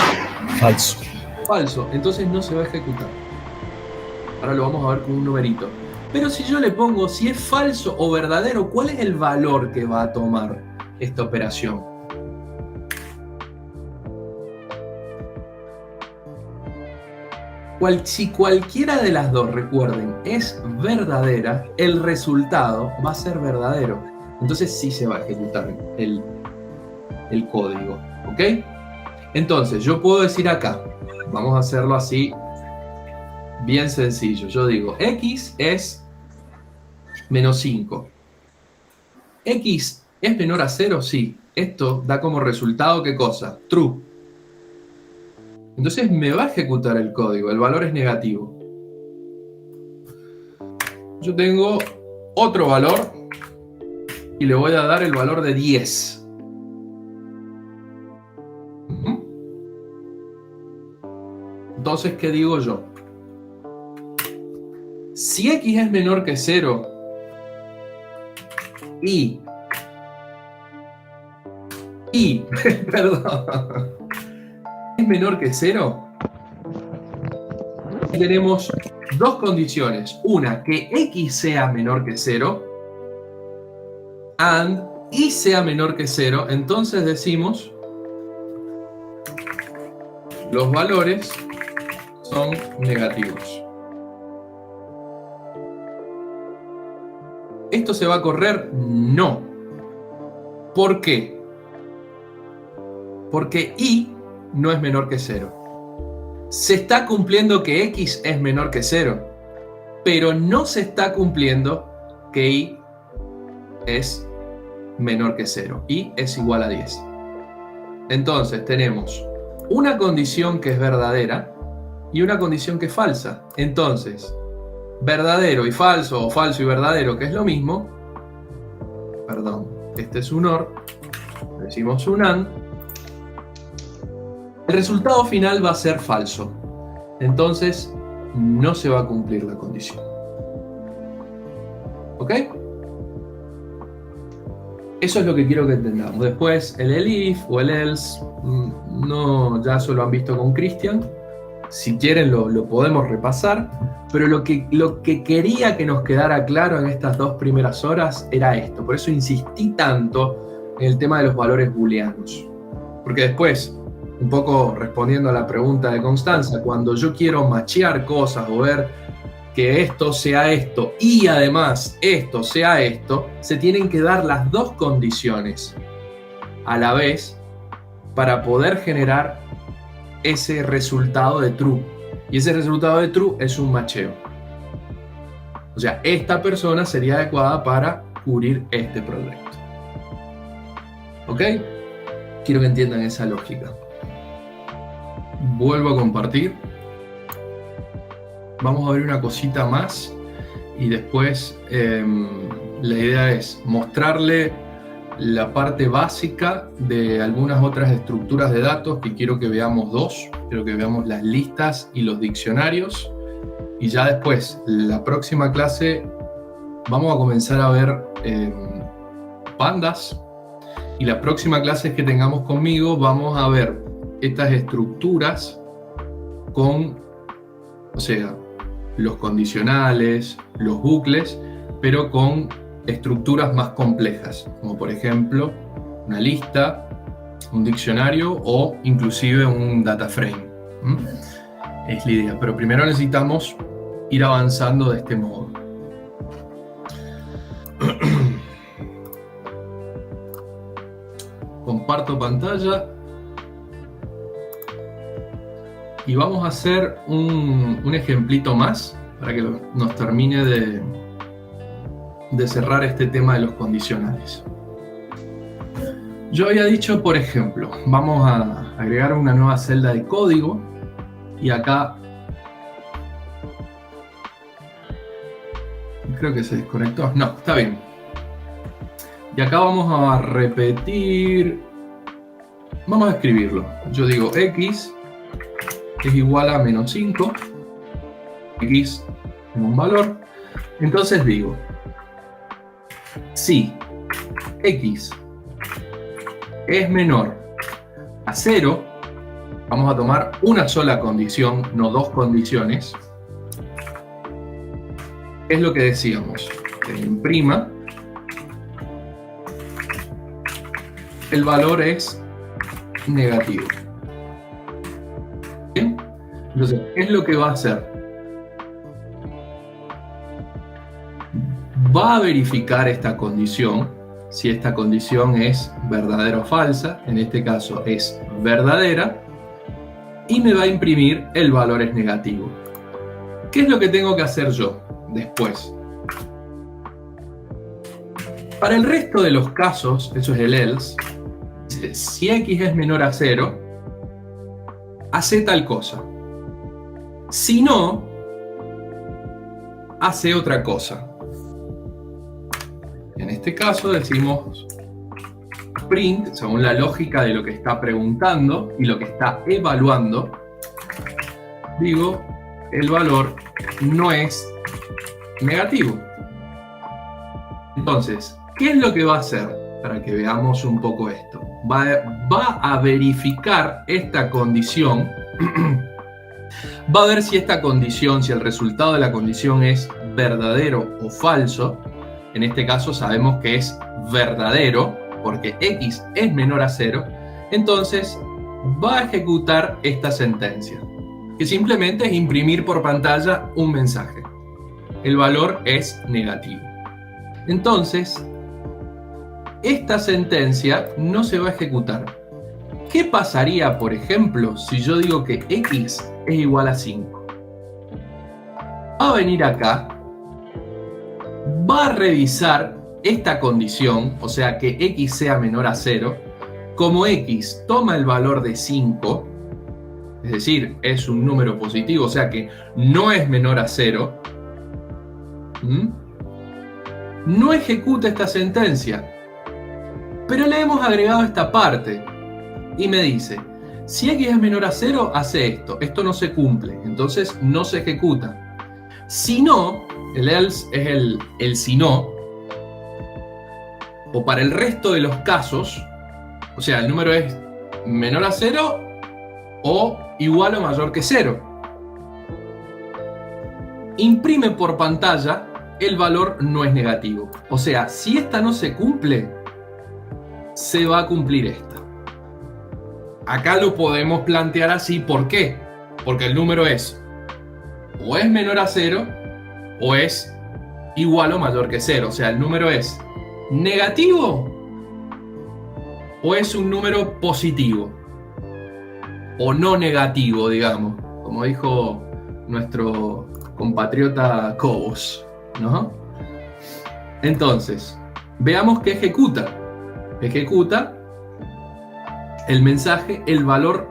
Falso, entonces no se va a ejecutar. Ahora lo vamos a ver con un numerito. Pero si yo le pongo si es falso o verdadero, ¿cuál es el valor que va a tomar esta operación? Si cualquiera de las dos, recuerden, es verdadera, el resultado va a ser verdadero. Entonces sí se va a ejecutar el código, ¿ok? Entonces yo puedo decir acá, vamos a hacerlo así, bien sencillo. Yo digo, x es menos 5. ¿X es menor a 0? Sí. Esto da como resultado, ¿qué cosa? True. Entonces me va a ejecutar el código, el valor es negativo. Yo tengo otro valor y le voy a dar el valor de 10. Entonces, ¿qué digo yo? Si x es menor que 0 y perdón, es menor que 0, tenemos dos condiciones. Una, que x sea menor que 0 and y sea menor que 0. Entonces decimos los valores son negativos. ¿Esto se va a correr? No. ¿Por qué? Porque y no es menor que 0. Se está cumpliendo que x es menor que 0, pero no se está cumpliendo que y es menor que 0. Y es igual a 10. Entonces tenemos una condición que es verdadera y una condición que es falsa. Entonces, verdadero y falso, o falso y verdadero, que es lo mismo. Perdón, este es un OR. Decimos un AND. El resultado final va a ser falso. Entonces, no se va a cumplir la condición. ¿Ok? Eso es lo que quiero que entendamos. Después, el if o el else, no, ya eso lo han visto con Cristian. Si quieren lo podemos repasar. Pero lo que quería que nos quedara claro en estas 2 primeras horas era esto. Por eso insistí tanto en el tema de los valores booleanos. Porque después, un poco respondiendo a la pregunta de Constanza, cuando yo quiero machear cosas o ver que esto sea esto y además esto sea esto, se tienen que dar las 2 condiciones a la vez para poder generar ese resultado de true. Y ese resultado de true es un macheo. O sea, esta persona sería adecuada para cubrir este proyecto. ¿Ok? Quiero que entiendan esa lógica. Vuelvo a compartir. Vamos a ver una cosita más y después la idea es mostrarle la parte básica de algunas otras estructuras de datos que quiero que veamos 2. Quiero que veamos las listas y los diccionarios. Y ya después, la próxima clase, vamos a comenzar a ver pandas. Y la próxima clase que tengamos conmigo, vamos a ver estas estructuras con, o sea, los condicionales, los bucles, pero con estructuras más complejas, como por ejemplo una lista, un diccionario o inclusive un data frame. Es la idea, pero primero necesitamos ir avanzando de este modo. Comparto pantalla y vamos a hacer un ejemplito más para que nos termine de cerrar este tema de los condicionales. Yo había dicho, por ejemplo, vamos a agregar una nueva celda de código y acá creo que se desconectó. No, está bien. Y acá vamos a repetir, vamos a escribirlo. Yo digo x es igual a menos 5, x en un valor. Entonces digo, si x es menor a 0, vamos a tomar una sola condición, no 2 condiciones. Es lo que decíamos, que en prima el valor es negativo. ¿Bien? Entonces, ¿qué es lo que va a hacer? Va a verificar esta condición, si esta condición es verdadera o falsa, en este caso es verdadera, y me va a imprimir el valor es negativo. ¿Qué es lo que tengo que hacer yo después? Para el resto de los casos, eso es el else, si x es menor a 0, hace tal cosa. Si no, hace otra cosa. En este caso decimos print, según la lógica de lo que está preguntando y lo que está evaluando, digo, el valor no es negativo. Entonces, ¿qué es lo que va a hacer? Para que veamos un poco esto. Va a verificar esta condición. Va a ver si esta condición, si el resultado de la condición es verdadero o falso. En este caso sabemos que es verdadero, porque x es menor a 0. Entonces, va a ejecutar esta sentencia, que simplemente es imprimir por pantalla un mensaje. El valor es negativo. Entonces, esta sentencia no se va a ejecutar. ¿Qué pasaría, por ejemplo, si yo digo que x es igual a 5? Va a venir acá, va a revisar esta condición, o sea que x sea menor a 0, como x toma el valor de 5, es decir, es un número positivo, o sea que no es menor a 0, no ejecuta esta sentencia, pero le hemos agregado esta parte y me dice, si x es menor a 0, hace esto, esto no se cumple, entonces no se ejecuta. Si no, el else es el si no, o para el resto de los casos, o sea, el número es menor a 0 o igual o mayor que 0. Imprime por pantalla el valor no es negativo. O sea, si esta no se cumple, se va a cumplir esta. Acá lo podemos plantear así. ¿Por qué? Porque el número es o es menor a 0 o es igual o mayor que 0. O sea, el número es negativo o es un número positivo o no negativo, digamos, como dijo nuestro compatriota Cobos, ¿no? Entonces, veamos qué ejecuta. Ejecuta el mensaje, el valor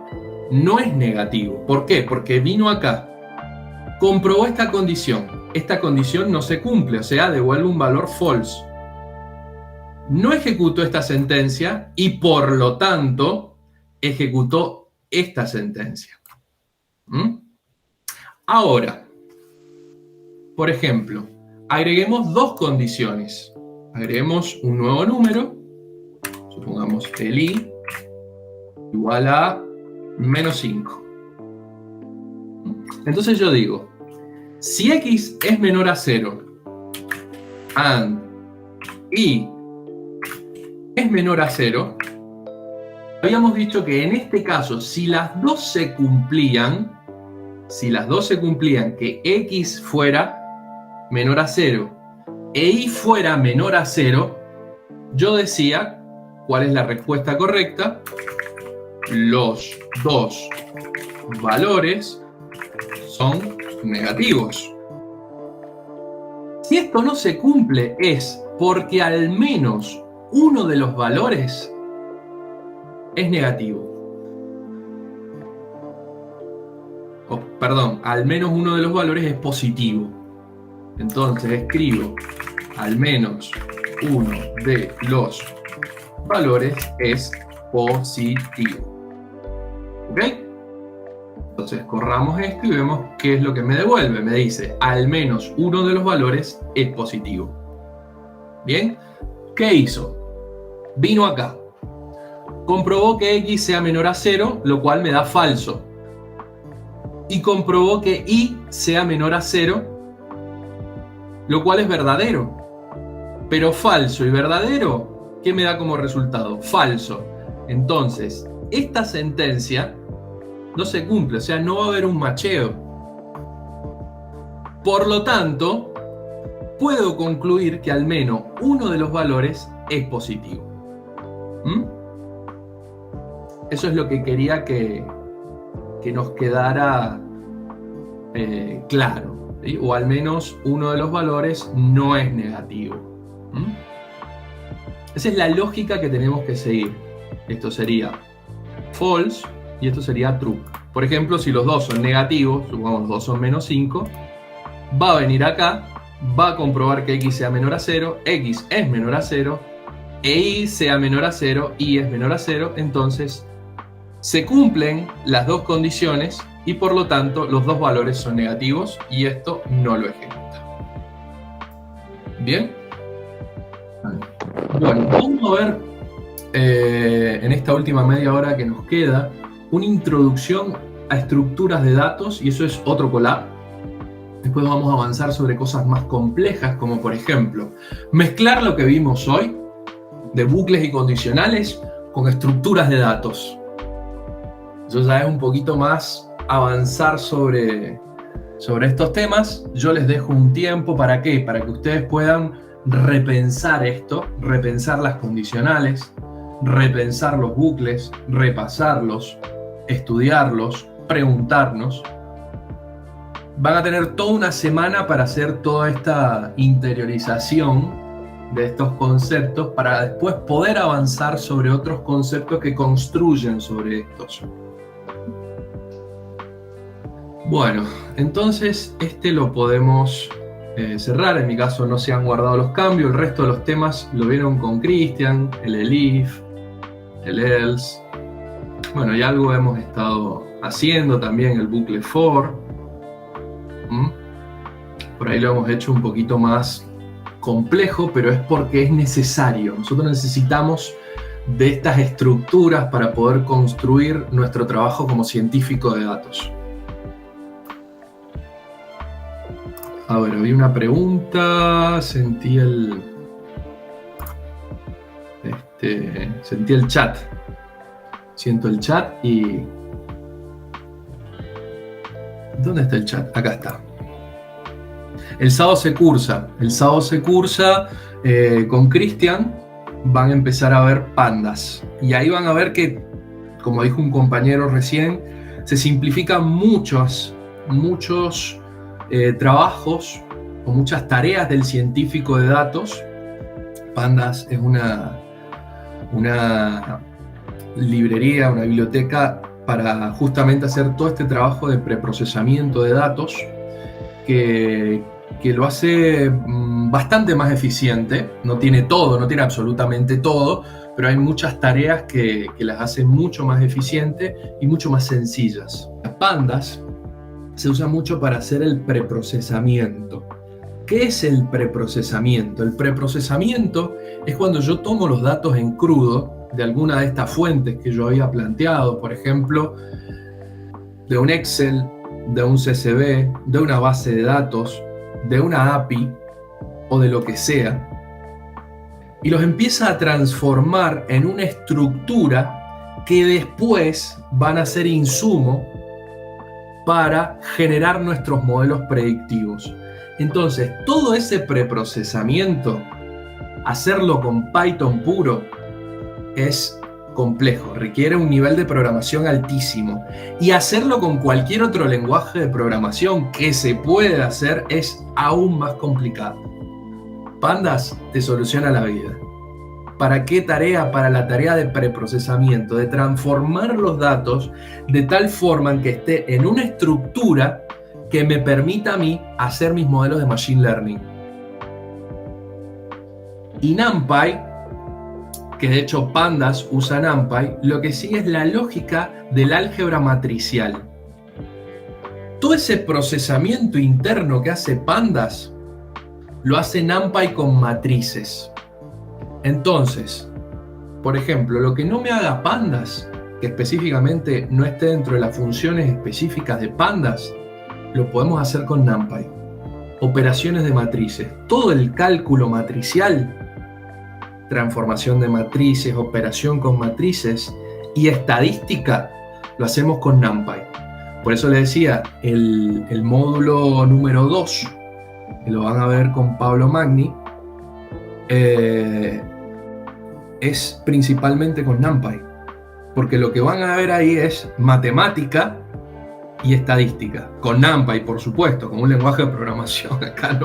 no es negativo. ¿Por qué? Porque vino acá, comprobó esta condición no se cumple, o sea, devuelve un valor false. No ejecutó esta sentencia y por lo tanto ejecutó esta sentencia. Ahora, por ejemplo, agreguemos dos condiciones. Agreguemos un nuevo número, supongamos el i igual a menos 5. Entonces yo digo, si x es menor a 0 and i es menor a 0, habíamos dicho que en este caso, si las dos se cumplían, que x fuera menor a 0 e y fuera menor a 0, yo decía, ¿cuál es la respuesta correcta? Los dos valores son negativos. Si esto no se cumple es porque al menos uno de los valores es negativo. Perdón, al menos uno de los valores es positivo. Entonces escribo, al menos uno de los valores es positivo. ¿Ok? Entonces corramos esto y vemos qué es lo que me devuelve. Me dice, al menos uno de los valores es positivo. ¿Bien? ¿Qué hizo? Vino acá. Comprobó que x sea menor a 0, lo cual me da falso. Y comprobó que y sea menor a 0, lo cual es verdadero. Pero falso y verdadero, ¿qué me da como resultado? Falso. Entonces, esta sentencia No se cumple, o sea, no va a haber un macheo. Por lo tanto, puedo concluir que al menos uno de los valores es positivo. ¿Mm? Eso es lo que quería que nos quedara claro, ¿sí? O al menos uno de los valores no es negativo. ¿Mm? Esa es la lógica que tenemos que seguir. Esto sería false y esto sería true. Por ejemplo, si los dos son negativos, supongamos los dos son menos 5, va a venir acá, va a comprobar que x sea menor a 0, x es menor a 0, e y sea menor a 0, y es menor a 0, entonces se cumplen las dos condiciones y por lo tanto los dos valores son negativos y esto no lo ejecuta. ¿Bien? Bueno, vamos a ver en esta última media hora que nos queda una introducción a estructuras de datos y eso es otro collab. Después vamos a avanzar sobre cosas más complejas como por ejemplo mezclar lo que vimos hoy de bucles y condicionales con estructuras de datos. Eso ya es un poquito más avanzar sobre estos temas. Yo les dejo un tiempo, ¿para qué? Para que ustedes puedan repensar esto, repensar las condicionales, repensar los bucles, repasarlos, estudiarlos, preguntarnos. Van a tener toda una semana para hacer toda esta interiorización de estos conceptos para después poder avanzar sobre otros conceptos que construyen sobre estos. Bueno, entonces este lo podemos cerrar. En mi caso no se han guardado los cambios, el resto de los temas lo vieron con Cristian, el if, el else. Bueno, y algo hemos estado haciendo también, el bucle for. Por ahí lo hemos hecho un poquito más complejo, pero es porque es necesario. Nosotros necesitamos de estas estructuras para poder construir nuestro trabajo como científico de datos. A ver, había una pregunta, sentí el chat. Siento el chat y... ¿Dónde está el chat? Acá está. El sábado se cursa. El sábado se cursa con Cristian. Van a empezar a ver pandas. Y ahí van a ver que, como dijo un compañero recién, se simplifican muchos trabajos o muchas tareas del científico de datos. Pandas es una librería, una biblioteca para justamente hacer todo este trabajo de preprocesamiento de datos que lo hace bastante más eficiente. No tiene todo, no tiene absolutamente todo, pero hay muchas tareas que las hacen mucho más eficientes y mucho más sencillas. Las pandas se usa mucho para hacer el preprocesamiento. ¿Qué es el preprocesamiento? El preprocesamiento es cuando yo tomo los datos en crudo de alguna de estas fuentes que yo había planteado, por ejemplo, de un Excel, de un CSV, de una base de datos, de una API o de lo que sea, y los empieza a transformar en una estructura que después van a ser insumo para generar nuestros modelos predictivos. Entonces, todo ese preprocesamiento, hacerlo con Python puro, es complejo, requiere un nivel de programación altísimo. Y hacerlo con cualquier otro lenguaje de programación que se puede hacer es aún más complicado. Pandas te soluciona la vida. ¿Para qué tarea? Para la tarea de preprocesamiento, de transformar los datos de tal forma en que esté en una estructura que me permita a mí hacer mis modelos de Machine Learning. Y NumPy, que de hecho Pandas usa NumPy, lo que sigue es la lógica del álgebra matricial. Todo ese procesamiento interno que hace Pandas, lo hace NumPy con matrices. Entonces, por ejemplo, lo que no me haga Pandas, que específicamente no esté dentro de las funciones específicas de Pandas, lo podemos hacer con NumPy. Operaciones de matrices, todo el cálculo matricial, transformación de matrices, operación con matrices y estadística, lo hacemos con NumPy. Por eso les decía, el módulo número 2, que lo van a ver con Pablo Magni, es principalmente con NumPy. Porque lo que van a ver ahí es matemática y estadística. Con NumPy, por supuesto, como un lenguaje de programación. Acá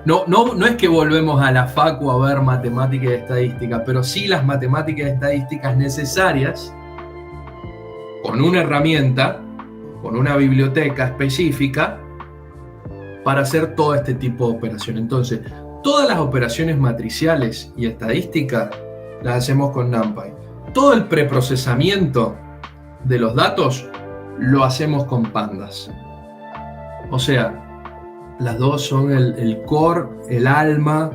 no es que volvemos a la facu a ver matemática y estadística, pero sí las matemáticas y estadísticas necesarias con una herramienta, con una biblioteca específica para hacer todo este tipo de operación. Entonces, todas las operaciones matriciales y estadísticas las hacemos con NumPy. Todo el preprocesamiento de los datos lo hacemos con Pandas. O sea, las dos son el core, el alma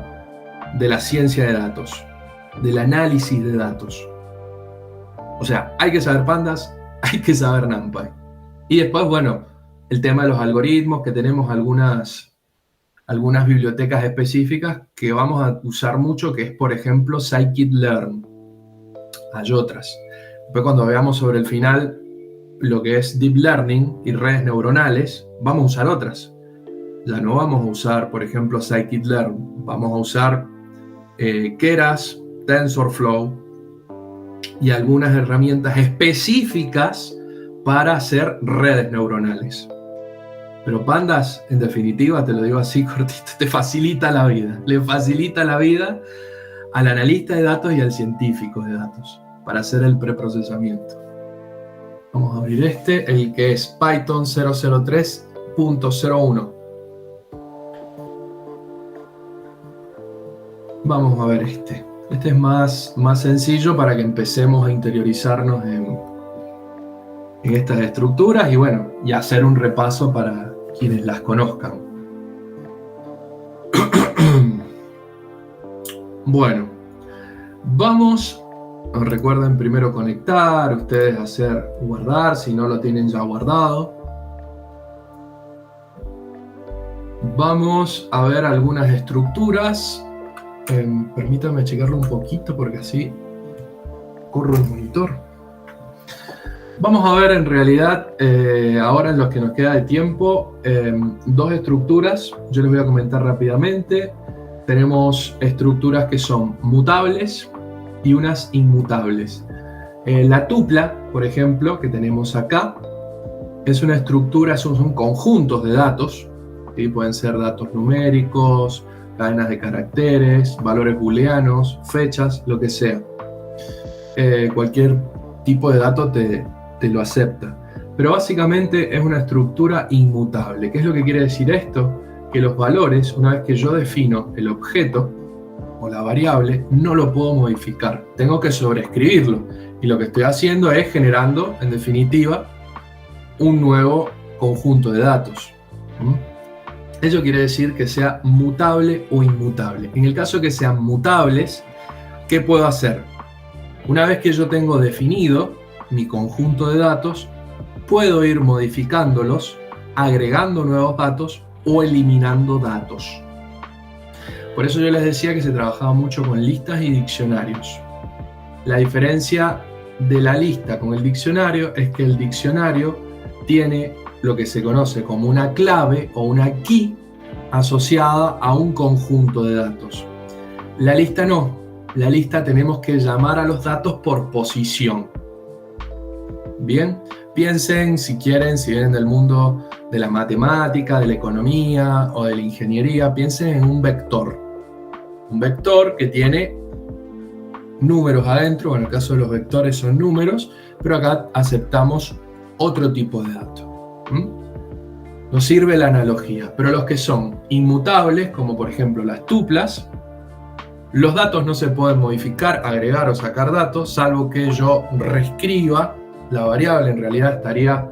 de la ciencia de datos, del análisis de datos. O sea, hay que saber Pandas, hay que saber NumPy. Y después, bueno, el tema de los algoritmos, que tenemos algunas bibliotecas específicas que vamos a usar mucho, que es, por ejemplo, scikit-learn. Hay otras. Después, cuando veamos sobre el final lo que es Deep Learning y redes neuronales, vamos a usar otras. Ya no vamos a usar, por ejemplo, scikit-learn. Vamos a usar Keras, TensorFlow y algunas herramientas específicas para hacer redes neuronales. Pero Pandas, en definitiva, te lo digo así cortito, te facilita la vida. Le facilita la vida al analista de datos y al científico de datos para hacer el preprocesamiento. Vamos a abrir el que es Python 003.01. Vamos a ver este. Este es más sencillo para que empecemos a interiorizarnos en estas estructuras y bueno, y hacer un repaso para quienes las conozcan. Bueno, vamos, recuerden primero conectar, ustedes hacer guardar, si no lo tienen ya guardado. Vamos a ver algunas estructuras. Permítanme checarlo un poquito porque así corro el monitor. Vamos a ver en realidad, ahora en lo que nos queda de tiempo, dos estructuras. Yo les voy a comentar rápidamente. Tenemos estructuras que son mutables y unas inmutables. La tupla, por ejemplo, que tenemos acá, es una estructura, son conjuntos de datos, ¿sí? Pueden ser datos numéricos, cadenas de caracteres, valores booleanos, fechas, lo que sea. Cualquier tipo de dato te lo acepta. Pero básicamente es una estructura inmutable. ¿Qué es lo que quiere decir esto? Que los valores, una vez que yo defino el objeto o la variable, no lo puedo modificar. Tengo que sobreescribirlo. Y lo que estoy haciendo es generando, en definitiva, un nuevo conjunto de datos. Eso quiere decir que sea mutable o inmutable. En el caso de que sean mutables, ¿qué puedo hacer? Una vez que yo tengo definido mi conjunto de datos, puedo ir modificándolos, agregando nuevos datos o eliminando datos. Por eso yo les decía que se trabajaba mucho con listas y diccionarios. La diferencia de la lista con el diccionario es que el diccionario tiene lo que se conoce como una clave o una key asociada a un conjunto de datos. La lista no. La lista tenemos que llamar a los datos por posición. Bien, piensen si quieren, si vienen del mundo de la matemática, de la economía o de la ingeniería, piensen en un vector. Un vector que tiene números adentro, en el caso de los vectores son números, pero acá aceptamos otro tipo de datos. Nos sirve la analogía, pero los que son inmutables, como por ejemplo las tuplas, los datos no se pueden modificar, agregar o sacar datos, salvo que yo reescriba la variable. En realidad estaría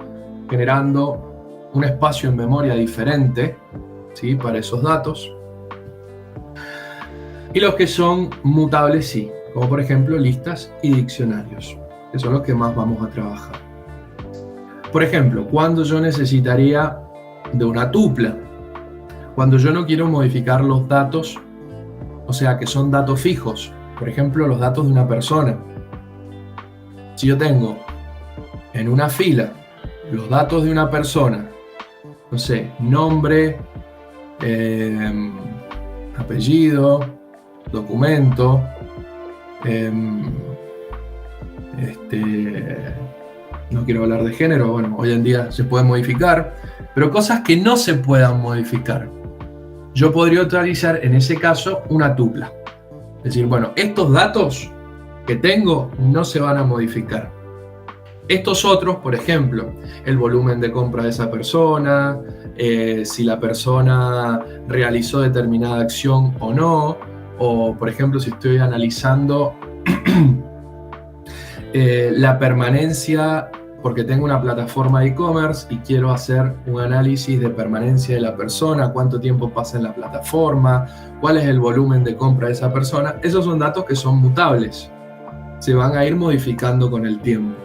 generando un espacio en memoria diferente, ¿sí? Para esos datos. Y los que son mutables sí, como por ejemplo listas y diccionarios, que son los que más vamos a trabajar. Por ejemplo, cuando yo necesitaría de una tupla, cuando yo no quiero modificar los datos, o sea que son datos fijos, por ejemplo los datos de una persona. Si yo tengo en una fila los datos de una persona, no sé, nombre, apellido, documento, no quiero hablar de género, bueno, hoy en día se puede modificar, pero cosas que no se puedan modificar. Yo podría utilizar en ese caso una tupla. Es decir, bueno, estos datos que tengo no se van a modificar. Estos otros, por ejemplo, el volumen de compra de esa persona, si la persona realizó determinada acción o no, o por ejemplo, si estoy analizando la permanencia, porque tengo una plataforma de e-commerce y quiero hacer un análisis de permanencia de la persona, cuánto tiempo pasa en la plataforma, cuál es el volumen de compra de esa persona. Esos son datos que son mutables, se van a ir modificando con el tiempo.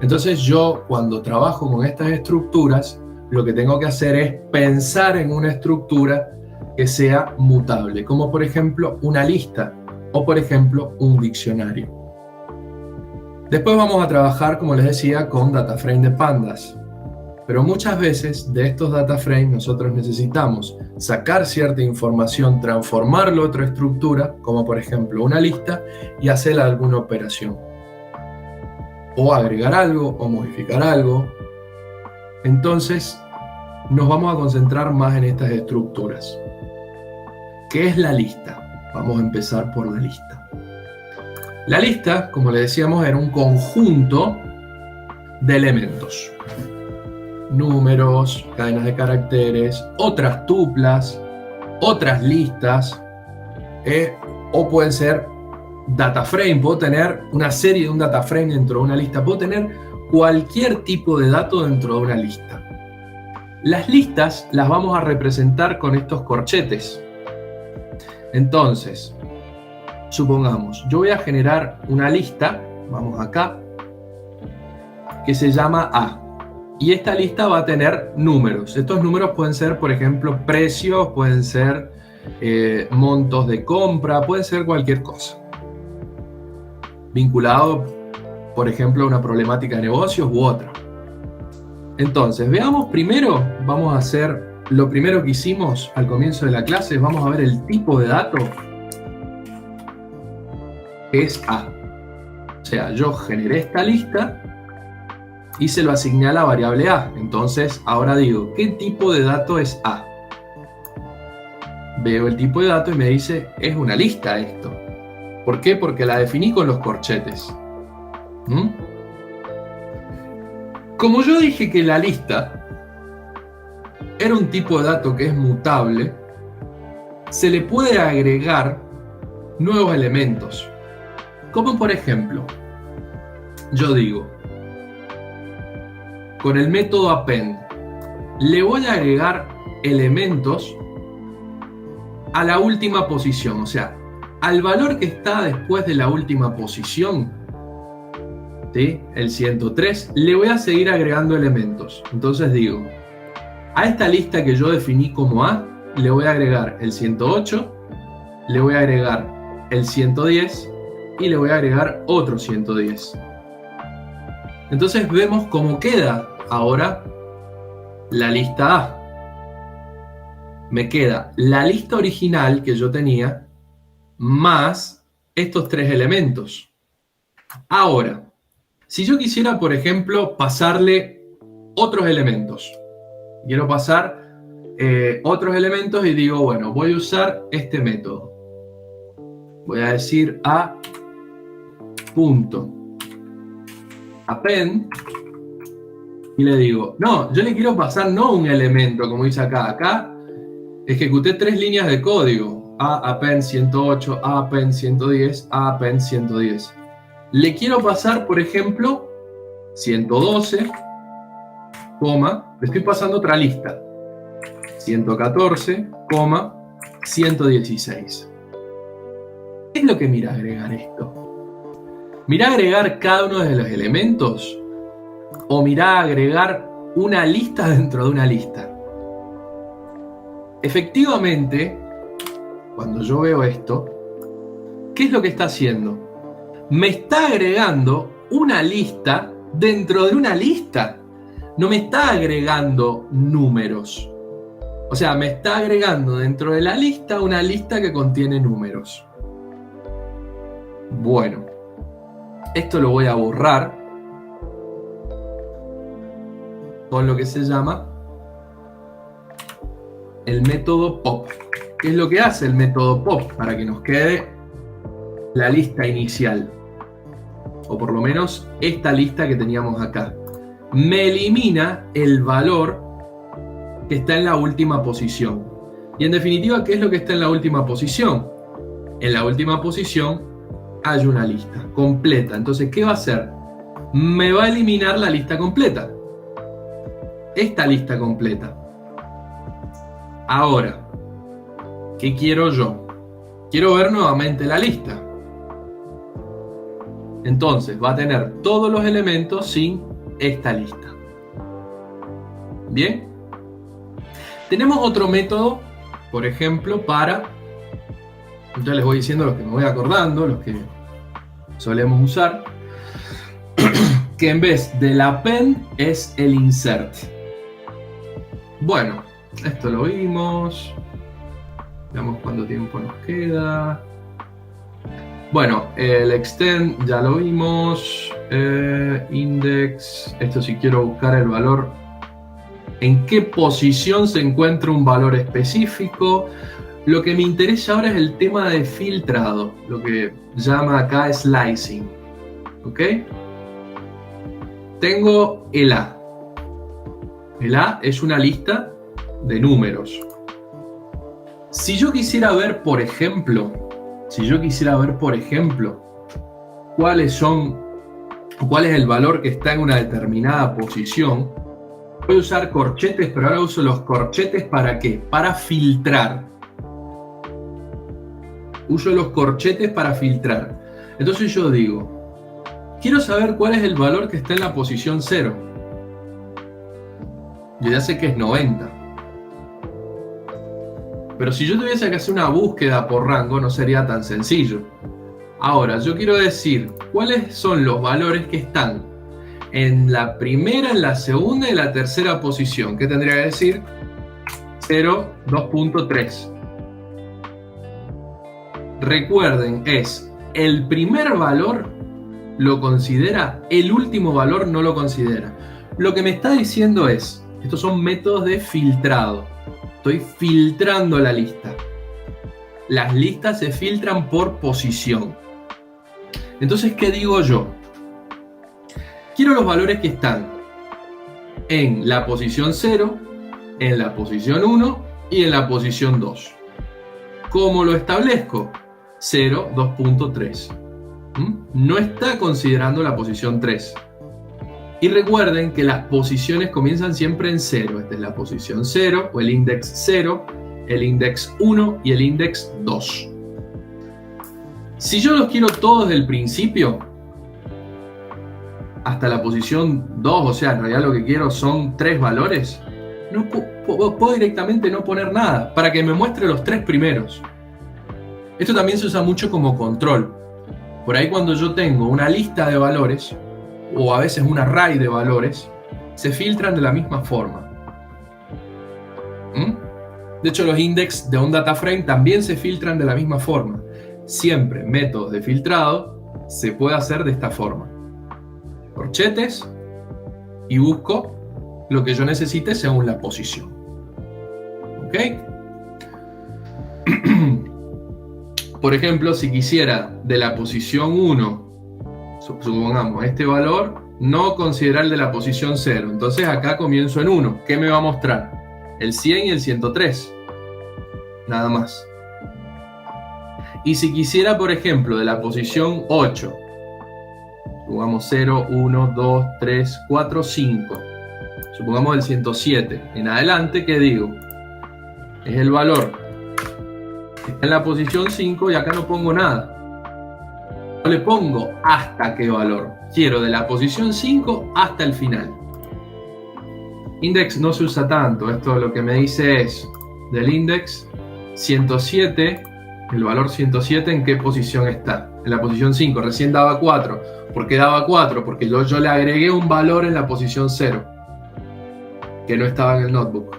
Entonces yo, cuando trabajo con estas estructuras, lo que tengo que hacer es pensar en una estructura que sea mutable, como por ejemplo una lista o por ejemplo un diccionario. Después vamos a trabajar, como les decía, con data frame de pandas. Pero muchas veces de estos data frames nosotros necesitamos sacar cierta información, transformarlo a otra estructura, como por ejemplo una lista, y hacer alguna operación. O agregar algo, o modificar algo. Entonces, nos vamos a concentrar más en estas estructuras. ¿Qué es la lista? Vamos a empezar por la lista. La lista, como le decíamos, era un conjunto de elementos. Números, cadenas de caracteres, otras tuplas, otras listas, o pueden ser data frame. Puedo tener una serie de un data frame dentro de una lista. Puedo tener cualquier tipo de dato dentro de una lista. Las listas las vamos a representar con estos corchetes. Entonces, supongamos, yo voy a generar una lista, vamos acá, que se llama A. Y esta lista va a tener números. Estos números pueden ser, por ejemplo, precios, pueden ser montos de compra, pueden ser cualquier cosa. Vinculado, por ejemplo, a una problemática de negocios u otra. Entonces, veamos primero, vamos a hacer lo primero que hicimos al comienzo de la clase, vamos a ver el tipo de dato. Es A. O sea, yo generé esta lista y se lo asigné a la variable A. Entonces, ahora digo, ¿qué tipo de dato es A? Veo el tipo de dato y me dice, es una lista esto. ¿Por qué? Porque la definí con los corchetes. Como yo dije que la lista era un tipo de dato que es mutable, se le puede agregar nuevos elementos. Como por ejemplo, yo digo, con el método append, le voy a agregar elementos a la última posición, o sea, al valor que está después de la última posición, ¿sí? El 103, le voy a seguir agregando elementos. Entonces digo, a esta lista que yo definí como A, le voy a agregar el 108, le voy a agregar el 110, y le voy a agregar otro 110. Entonces vemos cómo queda ahora la lista A. Me queda la lista original que yo tenía más estos tres elementos. Ahora, si yo quisiera, por ejemplo, pasarle otros elementos, quiero pasar otros elementos y digo, bueno, voy a usar este método. Voy a decir a punto append y le digo, no, yo le quiero pasar no un elemento como dice acá ejecuté 3 líneas de código, a append 108, a append 110, a append 110. Le quiero pasar, por ejemplo, 112, le estoy pasando otra lista, 114, 116. ¿Qué es lo que mira agregar esto? ¿Mira agregar cada uno de los elementos? ¿O mira agregar una lista dentro de una lista? Efectivamente, cuando yo veo esto, ¿qué es lo que está haciendo? Me está agregando una lista dentro de una lista, no me está agregando números. O sea, me está agregando dentro de la lista una lista que contiene números. Bueno, esto lo voy a borrar con lo que se llama el método pop. ¿Qué es lo que hace el método pop? Para que nos quede la lista inicial, o por lo menos esta lista que teníamos acá. Me elimina el valor que está en la última posición. Y en definitiva, ¿qué es lo que está en la última posición? En la última posición hay una lista completa. Entonces, ¿qué va a hacer? Me va a eliminar la lista completa. Esta lista completa. Ahora, ¿qué quiero yo? Quiero ver nuevamente la lista. Entonces, va a tener todos los elementos sin esta lista. ¿Bien? Tenemos otro método, por ejemplo, para... Ya les voy diciendo los que me voy acordando, los que solemos usar, que en vez del append es el insert. Bueno, esto lo vimos. Veamos cuánto tiempo nos queda. Bueno, el extend ya lo vimos. Index, esto si quiero buscar el valor, en qué posición se encuentra un valor específico. Lo que me interesa ahora es el tema de filtrado, lo que llama acá slicing. ¿Ok? Tengo el A. El A es una lista de números. Si yo quisiera ver, por ejemplo, cuál es el valor que está en una determinada posición, voy a usar corchetes, pero ahora uso los corchetes ¿para qué? Para filtrar. Uso los corchetes para filtrar. Entonces yo digo, quiero saber cuál es el valor que está en la posición 0. Yo ya sé que es 90. Pero si yo tuviese que hacer una búsqueda por rango, no sería tan sencillo. Ahora, yo quiero decir cuáles son los valores que están en la primera, en la segunda y en la tercera posición. ¿Qué tendría que decir? 0, 2.3. Recuerden, es el primer valor lo considera, el último valor no lo considera. Lo que me está diciendo es, estos son métodos de filtrado. Estoy filtrando la lista. Las listas se filtran por posición. Entonces, ¿qué digo yo? Quiero los valores que están en la posición 0, en la posición 1 y en la posición 2. ¿Cómo lo establezco? 0, 2.3. No está considerando la posición 3. Y recuerden que las posiciones comienzan siempre en 0. Esta es la posición 0 o el index 0, el index 1 y el index 2. Si yo los quiero todos del principio hasta la posición 2, o sea, en realidad lo que quiero son 3 valores, no puedo directamente no poner nada para que me muestre los 3 primeros. Esto también se usa mucho como control. Por ahí cuando yo tengo una lista de valores, o a veces un array de valores, se filtran de la misma forma. De hecho, los index de un data frame también se filtran de la misma forma. Siempre métodos de filtrado se puede hacer de esta forma. Corchetes y busco lo que yo necesite según la posición. ¿Ok? Por ejemplo, si quisiera de la posición 1, supongamos este valor, no considerar el de la posición 0. Entonces acá comienzo en 1. ¿Qué me va a mostrar? El 100 y el 103. Nada más. Y si quisiera, por ejemplo, de la posición 8, supongamos 0, 1, 2, 3, 4, 5. Supongamos el 107. En adelante, ¿qué digo? Es el valor que está en la posición 5 y acá no pongo nada. No le pongo hasta qué valor. Quiero de la posición 5 hasta el final. Index no se usa tanto. Esto lo que me dice es del index 107 el valor 107 en qué posición está. En la posición 5, recién daba 4. ¿Por qué daba 4? Porque yo le agregué un valor en la posición 0, que no estaba en el notebook.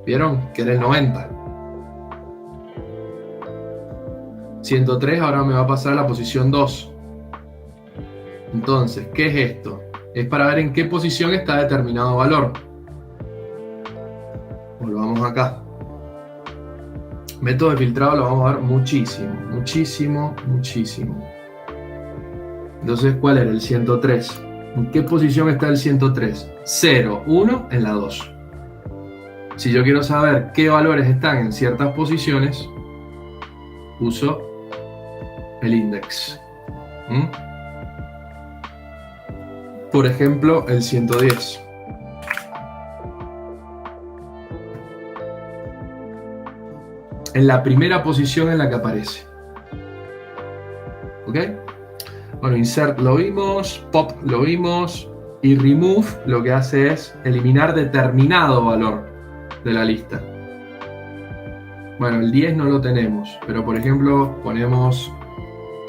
¿Vieron? Que era el 90. 103 ahora me va a pasar a la posición 2. Entonces, ¿qué es esto? Es para ver en qué posición está determinado valor. Volvamos acá. Método de filtrado lo vamos a ver muchísimo, muchísimo, muchísimo. Entonces, ¿cuál era el 103? ¿En qué posición está el 103? 0, 1 en la 2. Si yo quiero saber qué valores están en ciertas posiciones, uso el index. Por ejemplo, el 110. En la primera posición en la que aparece. ¿Ok? Bueno, insert lo vimos, pop lo vimos, y remove lo que hace es eliminar determinado valor de la lista. Bueno, el 10 no lo tenemos, pero por ejemplo ponemos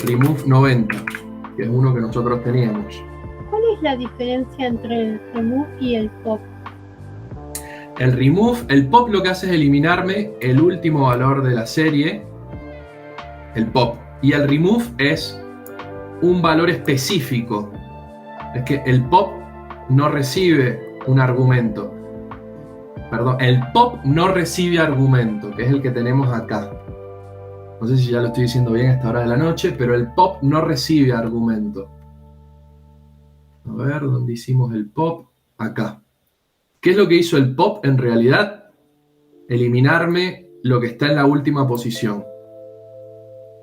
remove 90, que es uno que nosotros teníamos. ¿Cuál es la diferencia entre el remove y el pop? El remove, el pop lo que hace es eliminarme el último valor de la serie, el pop, y el remove es un valor específico. Es que el pop no recibe un argumento. Perdón, el pop no recibe argumento, que es el que tenemos acá. No sé si ya lo estoy diciendo bien a esta hora de la noche, pero el pop no recibe argumento. A ver, ¿dónde hicimos el pop? Acá. ¿Qué es lo que hizo el pop en realidad? Eliminarme lo que está en la última posición.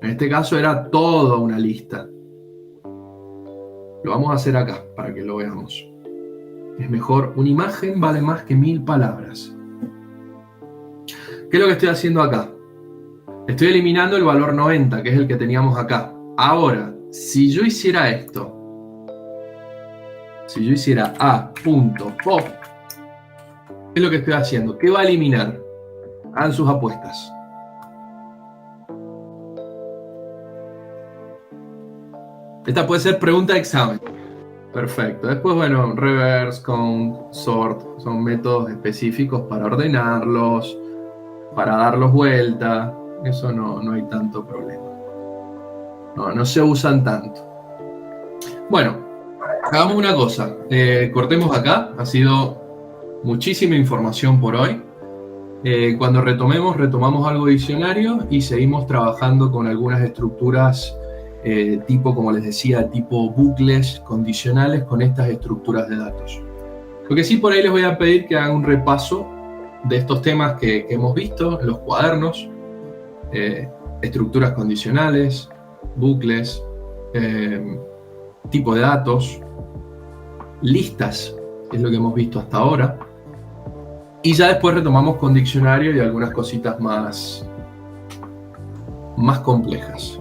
En este caso era toda una lista. Lo vamos a hacer acá para que lo veamos. Es mejor, una imagen vale más que 1000 palabras. ¿Qué es lo que estoy haciendo acá? Estoy eliminando el valor 90, que es el que teníamos acá. Ahora, si yo hiciera esto, si yo hiciera a.pop, ¿qué es lo que estoy haciendo? ¿Qué va a eliminar? Hagan sus apuestas. Esta puede ser pregunta de examen. Perfecto. Después, bueno, reverse, count, sort, son métodos específicos para ordenarlos, para darlos vuelta. Eso no hay tanto problema. No se usan tanto. Bueno, hagamos una cosa. Cortemos acá. Ha sido muchísima información por hoy. Cuando retomamos algo diccionario y seguimos trabajando con algunas estructuras tipo, como les decía, tipo bucles condicionales con estas estructuras de datos. Lo que sí, por ahí les voy a pedir que hagan un repaso de estos temas que hemos visto en los cuadernos, estructuras condicionales, bucles, tipo de datos, listas, que es lo que hemos visto hasta ahora, y ya después retomamos con diccionario y algunas cositas más complejas.